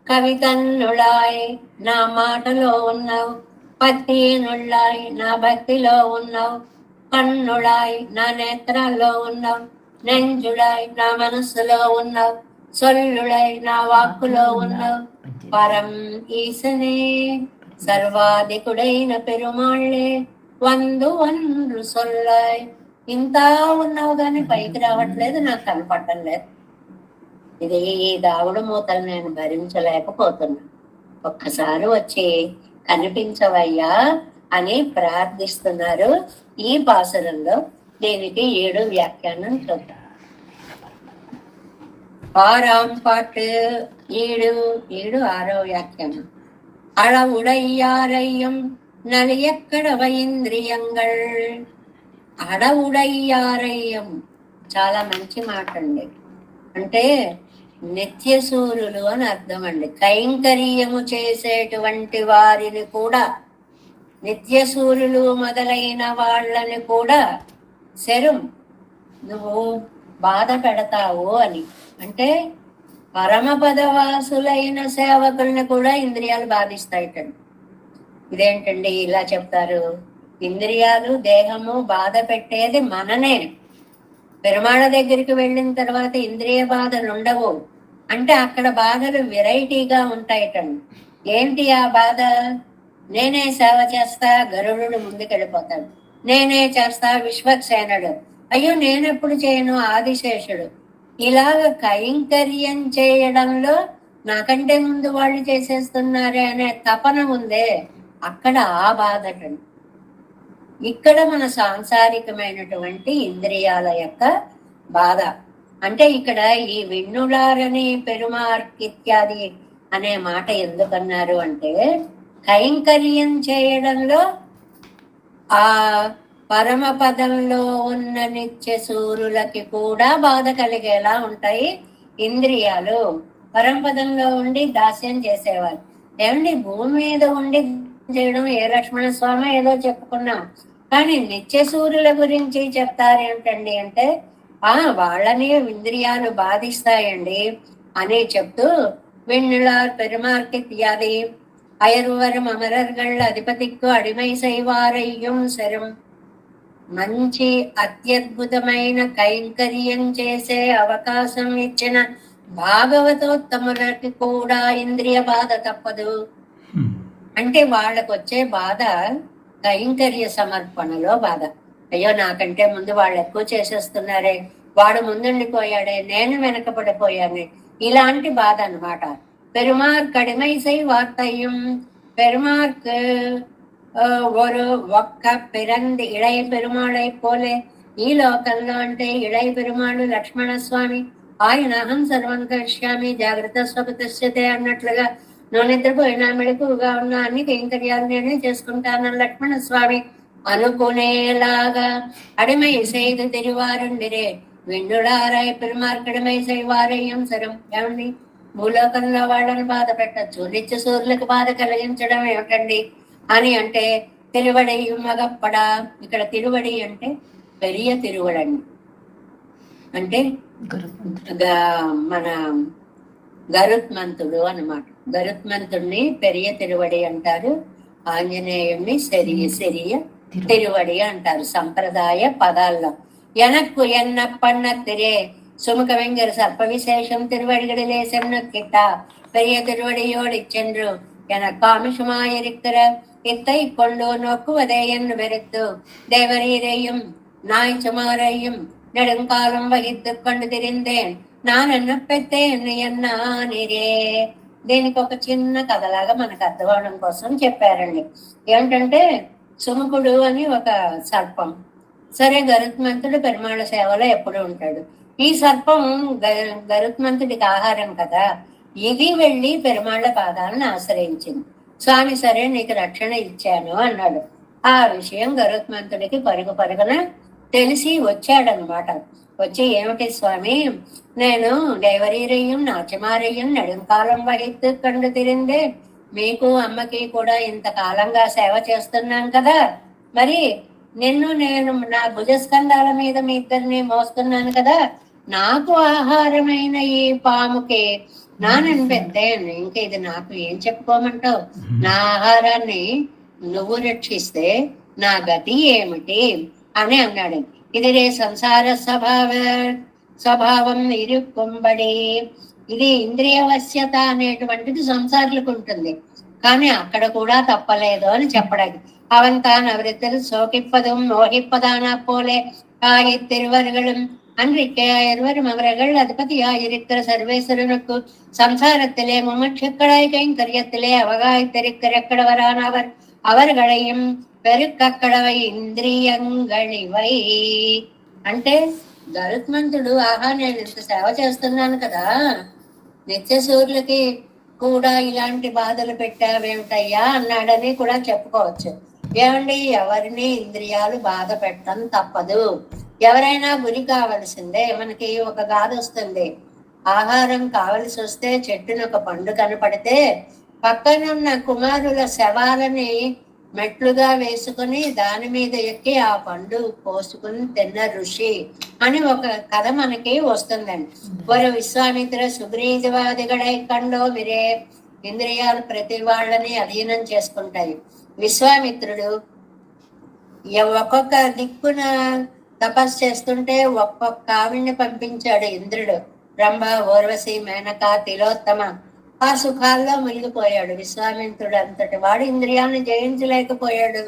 కవితన్నుళాయ్, నా మాటలో ఉన్నావు. పత్తినుళ్ళాయ్, నా భక్తిలో ఉన్నావు. కన్నుళాయ్, నా నేత్రాల్లో ఉన్నావు. నెంజుడాయ్, నా మనస్సులో ఉన్నావు. సొల్లుడాయ్, నా వాక్కులో ఉన్నావు. పరం ఈసనే, సర్వాధికుడైన పెరుమాళ్ళే వందు ఒండ్రు సొల్లాయ్. ఇంత ఉన్నావు గాని పైకి రావట్లేదు, నాకు కనపడటం లేదు. ఇది ఈ దావుడు మూతలు నేను భరించలేకపోతున్నా, ఒక్కసారి వచ్చి కనిపించవయ్యా అని ప్రార్థిస్తున్నారు ఈ పాసురంలో. దీనికి 7 వ్యాఖ్యానం చూద్దాం. 6వ పాటు ఏడు ఆరో వ్యాఖ్యానం. అడవుడయ్యారయ్యం నలియక్కడవ ఇంద్రియங்கள். అడవుడయ్యారయ్యం చాలా మంచి మాట అండి. అంటే నిత్యసూరులు అని అర్థం అండి. కైంకర్యము చేసేటువంటి వారిని కూడా, నిత్యసూరులు మొదలైన వాళ్ళని కూడా శరం నువ్వు బాధ పెడతావు అని. అంటే పరమపదవాసులైన సేవకుల్ని కూడా ఇంద్రియాలు బాధిస్తాయిటండి. ఇదేంటండి ఇలా చెప్తారు? ఇంద్రియాలు దేహము బాధ పెట్టేది మననే. పెరుమాళ దగ్గరికి వెళ్ళిన తర్వాత ఇంద్రియ బాధలు ఉండవు అంటే అక్కడ బాధలు వెరైటీగా ఉంటాయిటండి. ఏంటి ఆ బాధ? నేనే సేవ చేస్తా, గరుడు ముందుకెళ్ళిపోతాడు. నేనే చేస్తా, విశ్వక్సేనుడు. అయ్యో నేనెప్పుడు చేయను, ఆదిశేషుడు. ఇలాగ కైంకర్యం చేయడంలో నాకంటే ముందు వాళ్ళు చేసేస్తున్నారే అనే తపన ఉందే, అక్కడ ఆ బాధటండి. ఇక్కడ మన సాంసారికమైనటువంటి ఇంద్రియాల యొక్క బాధ. అంటే ఇక్కడ ఈ విన్నులారని పెరుమార్కిత్యాది అనే మాట ఎందుకన్నారు అంటే, కైంకర్యం చేయడంలో ఆ పరమపదంలో ఉన్న నిత్య సూరులకి కూడా బాధ కలిగేలా ఉంటాయి ఇంద్రియాలు. పరమపదంలో ఉండి దాస్యం చేసేవారు. ఏమండి భూమి మీద ఉండి చేయడం ఏ లక్ష్మణ స్వామి ఏదో చెప్పుకున్నాం, కానీ నిత్య సూర్యుల గురించి చెప్తారేంటండి అంటే వాళ్ళని ఇంద్రియాలు బాధిస్తాయండి అని చెప్తూ, విண்ணுளார் பெருமார்க்கு தியாதி அயர்வரும் அமரர்கள் అధిపతిக்கு అడిమై செய்வாரையும் శరం. మంచి అత్యద్భుతమైన కైంకర్యం చేసే అవకాశం ఇచ్చిన భాగవతోత్తములకి కూడా ఇంద్రియ బాధ తప్పదు. అంటే వాళ్ళకు వచ్చే బాధ కైంకర్య సమర్పణలో బాధ. అయ్యో నాకంటే ముందు వాళ్ళు ఎక్కువ చేసేస్తున్నారే, వాడు ముందుండిపోయాడే, నేను వెనకబడిపోయానే, ఇలాంటి బాధ అనమాట. పెరుమార్క్ అడిమై செய்வார்த்தையும். பெருமார்க்கு ఒక్క పిరంది ఇళయ పెరుమాళై పోలే ఈ లోకంలో అంటే ఇళయ పెరుమాళు లక్ష్మణ స్వామి. ఆయన అహం సర్వం కరిష్యామి జాగ్రత్త స్వగతస్యతే అన్నట్లుగా, నువ్వు నిద్రపోయినా మెళకువగా ఉన్నా అన్ని కైంకర్యాలు నేనే చేసుకుంటానని లక్ష్మణ స్వామి అనుకునేలాగా అడిమై செய்து తిరువారుండిరే విండులారాయ్ పెరుమార్కడిమై செய்வாரையும் శరం. ఏమండి భూలోకంలో వాళ్ళని బాధ పెట్టచ్చు, నిత్య సూర్యులకు బాధ కలిగించడం ఏమిటండి అని అంటే, తిరువడి మగప్పడా. ఇక్కడ తిరువడి అంటే పెరియ తిరువడండి, అంటే మన గరుత్మంతుడు అన్నమాట. గరుత్మంతుడిని పెరియ తిరువడి అంటారు, ఆంజనేయుడిని సెరియ తిరువడి అంటారు సంప్రదాయ పదాల్లో. ఎనక్కు ఎన్నప్పన్న తిరే சுமுக வெங்கர் சர்ப்ப விசேஷம் திருவடிகளிலே சென்னக்கிட்டா பெரிய திருவடியோடு சென்று எனக்கு ஆமிஷமாயிருக்கிற இத்தை கொண்டு நோக்குவதே என்று வெறுத்து தேவரீரையும் நாய் சுமாரையும் நெடுங்காலம் వహిత్తు கொண்டு తిరిందేన్ నానన్న పెత్తేన్ ఎన్నానిరే. దీనికి ఒక చిన్న కథలాగా మనకు అర్థం కోసం చెప్పారండి. ఏమిటంటే సుముఖుడు అని ఒక సర్పం. సరే గరుత్మంతుడు పెరుమాళ సేవలో ఎప్పుడు ఉంటాడు. ఈ సర్పం గరుత్మంతుడికి ఆహారం కదా, ఇది వెళ్ళి పెరుమాళ్ళ పాదాలను ఆశ్రయించింది. స్వామి సరే నీకు రక్షణ ఇచ్చాను అన్నాడు. ఆ విషయం గరుత్మంతుడికి పరుగున తెలిసి వచ్చాడనమాట. వచ్చి ఏమిటి స్వామి, నేను దేవరీరయ్యం నాచమారయ్యం నెడుంకాలం వహిత్తు కండు తిరిందే, మీకు అమ్మకి కూడా ఇంతకాలంగా సేవ చేస్తున్నాం కదా, మరి నిన్ను నేను నా భుజస్కంధాల మీద మీ ఇద్దరిని మోస్తున్నాను కదా, నాకు ఆహారమైన ఈ పాముకి నానని పెద్దాను, ఇంకా ఇది నాకు ఏం చెప్పుకోమంటావు? నా ఆహారాన్ని నువ్వు రక్షిస్తే నా గతి ఏమిటి అని అన్నాడు. ఇది రే సంసార స్వభావం ఇరుక్కుంబడి. ఇది ఇంద్రియ వశ్యత అనేటువంటిది సంసారులకు ఉంటుంది, కానీ అక్కడ కూడా తప్పలేదు అని చెప్పడానికి. அவன் தான் அவரித்தல் சோகிப்பதும் மோகிப்பதானா போலே ஆயித்திருவர்களும் அன்றைக்கு இருவரும் அவர்கள் அதிபதியாயிருக்கிற சர்வேஸ்வரனுக்கு சம்சாரத்திலே மும்மட்சக்களாய் கைங்கரியத்திலே அவகாய்த்திருக்கிறவரான அவர்களையும் పెరుకక్కడవై ఇంద్రియంగళివై. అంటే గరుత్మంతుడు ఆహా నేను ఇంత సేవ చేస్తున్నాను కదా, నిత్యసూరులకి కూడా ఇలాంటి బాధలు పెట్టావేమిటయ్యా అన్నాడని కూడా చెప్పుకోవచ్చు. ఏమండి, ఎవరిని ఇంద్రియాలు బాధ పెట్టడం తప్పదు. ఎవరైనా గురి కావలసిందే. మనకి ఒక గాథ వస్తుంది, ఆహారం కావలసి వస్తే చెట్టును ఒక పండు కనపడితే పక్కనున్న కుమారుల శవాలని మెట్లుగా వేసుకుని దాని మీద ఎక్కి ఆ పండు కోసుకుని తిన్న ఋషి అని ఒక కథ మనకి వస్తుందండి. ఒక విశ్వామిత్ర సుగ్రీవాదిగడై కండో మీరే, ఇంద్రియాలు ప్రతి వాళ్ళని అధీనం చేసుకుంటాయి. విశ్వామిత్రుడు ఒక్కొక్క దిక్కున తపస్సు చేస్తుంటే ఒక్కొక్క ఆవిడ్ని పంపించాడు ఇంద్రుడు. రంభ, ఊర్వశి, మేనక, తిలోత్తమ. ఆ సుఖాల్లో మునిగిపోయాడు విశ్వామిత్రుడు. అంతటి వాడు ఇంద్రియాలను జయించలేకపోయాడు.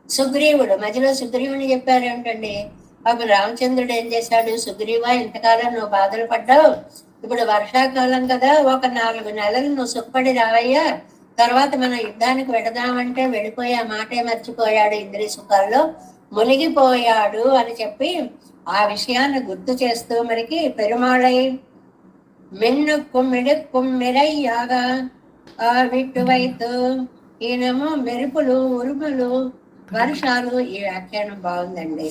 సుగ్రీవుడు మధ్యలో సుగ్రీవుని చెప్పారు ఏమిటండి, అప్పుడు రామచంద్రుడు ఏం చేశాడు, సుగ్రీవా ఇంతకాలం నువ్వు బాధలు పడ్డావు, ఇప్పుడు వర్షాకాలం కదా, ఒక 4 నెలలు నువ్వు సుఖపడి రావయ్యా, తర్వాత మనం యుద్ధానికి వెడదామంటే వెళ్ళిపోయి ఆ మాటే మర్చిపోయాడు, ఇంద్రియ సుఖాల్లో మునిగిపోయాడు అని చెప్పి ఆ విషయాన్ని గుర్తు చేస్తూ మనకి పెరుమాళై మిన్నుక్కుం మిడుక్కుం మిరయ్యాగా ఆ విట్టువైతు ఈయనేమో మెరుపులు, ఉరుములు, వర్షాలు. ఈ వ్యాఖ్యానం బాగుందండి.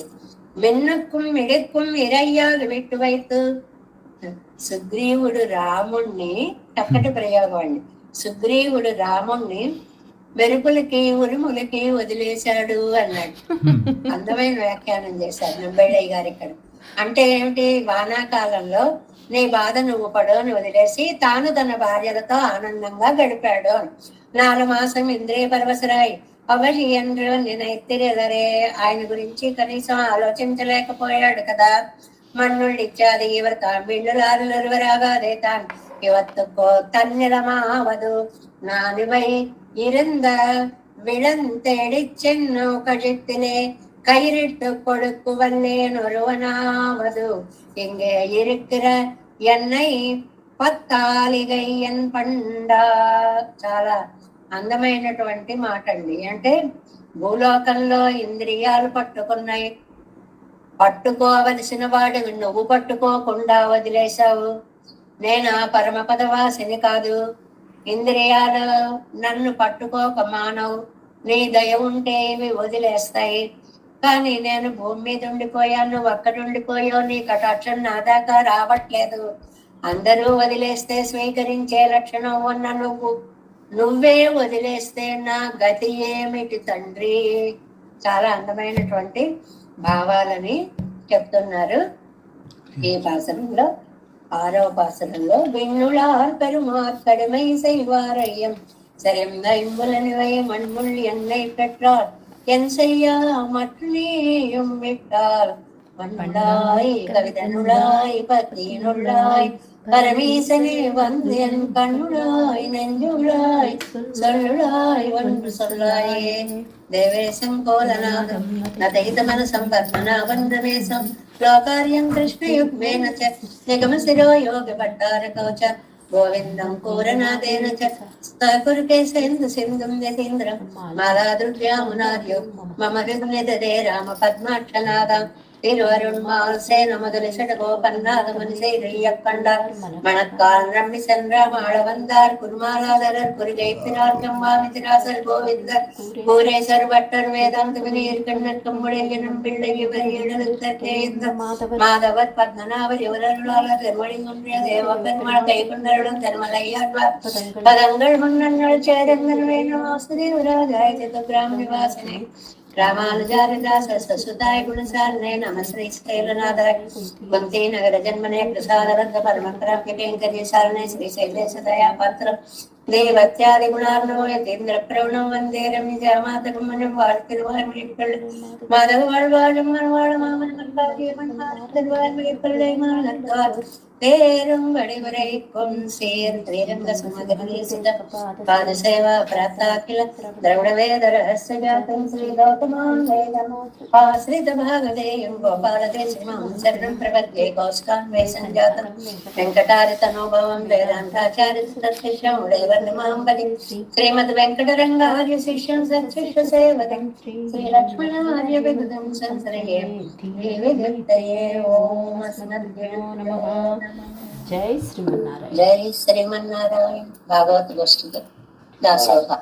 మిన్నుక్కుం మిడుక్కుం ఇరయ్యాలు విట్టువైతు. సుగ్రీవుడు రాముణ్ణి, చక్కటి ప్రయోగం అండి, సుగ్రీవుడు రాముణ్ణి మెరుపులకి ఉరుములకి వదిలేశాడు అన్నాడు. అందమైన వ్యాఖ్యానం చేశారు నంబెళ్ళయ్య గారు ఇక్కడ. అంటే ఏమిటి, వానాకాలంలో నీ బాధ నువ్వు పడవని వదిలేసి తాను తన భార్యలతో ఆనందంగా గడిపాడు. 4 మాసం ఇంద్రియ పరవశరాయ్ అవరి ఎంద్రు నిన్నెత్తిరెలరే. ఆయన గురించి కనీసం ఆలోచించలేకపోయాడు కదా. మన్నుళ్ళు ఇచ్చాది ఇవర్ తాంబిళ్ళులారులరువరాగాదే తాన్ ಇವತ್ತುಕೋ ತನ್ನಿಲಮಾವದು ನಾನುವೈ ಇರಂದ விழந்தெடிச்சென்னு கழித்திலே கயிறிட்டு கொடுக்குவல்லேனொருவனாவது இங்கே இருக்கிற என்னை పత్తాలిగై ఎన్ పండా. చాలా అందమైనటువంటి మాట అండి. అంటే భూలోకంలో ఇంద్రియాలు పట్టుకున్నాయి, పట్టుకోవలసిన వాడు నువ్వు పట్టుకోకుండా వదిలేశావు. నేను పరమపదవాసిని కాదు, ఇంద్రియాలు నన్ను పట్టుకోక మానవు, నీ దయ ఉంటే ఇవి వదిలేస్తాయి. కానీ నేను భూమి మీద ఉండిపోయాను, ఒక్కడుండిపోయో నీ కటాక్షం నా దాకా రావట్లేదు. అందరూ వదిలేస్తే స్వీకరించే లక్షణం ఉన్న నువ్వే వదిలేస్తే నా గతి ఏమిటి తండ్రి. చాలా అందమైనటువంటి భావాలని చెప్తున్నారు ఈ పాసనంలో. 6వ పాసనంలో విన్నుళార్ పెరుమార్ కడిమై செய்வாரையம் செறிந்த இம்புலனிவை மண்முள் எண்ணெய் பெற்றார் என் செய்ய மற்றேயும் விட்டார் மண்ணுளாய் கவிதனுளாய் பத்தினுளாய் பரமீசனே வந்து என் கண்ணுளாய் நெஞ்சுளாய் சொல்லுளாய் ஒன்று சொல்லாயே. దేవేశం కోలనాదం నదైత మనసం పద్మనాభందవేశం లోకార్యం కృష్ణయుగ్మేన చ నిగమ శిరో యోగ భట్టార కవచ గోవిందం పూరనాదేన చ స్థాకురుకేశేందు సింధుం యతీంద్రం మాలాదృగ్యామునార్యో మమ హృద్నిదరే రామ పద్మాక్షనాదం திருவருண்மால் சேன முதலிசட கோபன்னாதமணி செய்யக்கண்டார் மணக்கால் ரம்மி சென்றாம் ஆள வந்தார் குருமாலாதரர் குறிகைப்பினார் கம்மாமிதிராசர் கோவிந்தர் பூரேசர் பட்டர் வேதாந்த வினீர் கண்ணர் கம்முடையனும் பிள்ளை இவர் எழுத்தேந்த மாதவர் பத்மநாபர் இவரருளாளர் திருமணி ஒன்றிய தேவ பெருமாள் கை கொண்டருடன் திருமலையாழ்வார் பதங்கள் முன்னங்கள் சேரங்கள் வேணும் வாசுதேவராஜாய சிதகிராம நிவாசனே రామానుజారిదాస ససుతాయ గుణసారణే నమ శ్రీ శైలనాథాయ కుంతీ నగర జన్మనే ప్రసాదరద్ధ పరమంతరాంకికేంకరీ సారణే శ్రీ శైలేశ దయా పాత్ర దేవత్యాది గుణార్ణవ యతీంద్ర ప్రవణం వందే రమ్యజామాతకమనం வாழ்த்திருவாய்மொழிகள் மாதவ வாழ்வாழும் மறுவாழ மாமன் மண்பாகியமண்பாடுவாய்மொழிகளை மாணத்தார் தேரும் வடிவரைக்கும் சேர் திரங்க சுமகரீசித பாதசேவா பிராப்தாக்கில திரவிட வேத ரஹஸ்யஜாதம் ஸ்ரீ கௌதமான் வேதம் ஆசிரித பாகதேயம் கோபாலதேசிமாம் சரணம் பிரபத்யே கௌஸ்கான் வேசனஜாதம் வெங்கடாரிதனோபவம் வேదాంతాచార్యశిష్యం ఉడైవర్ణమాంబలి శ్రీమద్ వెంకటరంగార్య శిష్యం సత్శిష్య సేవకం శ్రీ లక్ష్మణార్య విబుధం సంశ్రయే దేవి దత్తయే ఓం అస్మద్భ్యో నమః. జై శ్రీమన్నారాయణ. జై శ్రీమన్నారాయణ. భాగవత గోష్ఠికి దాసోహ.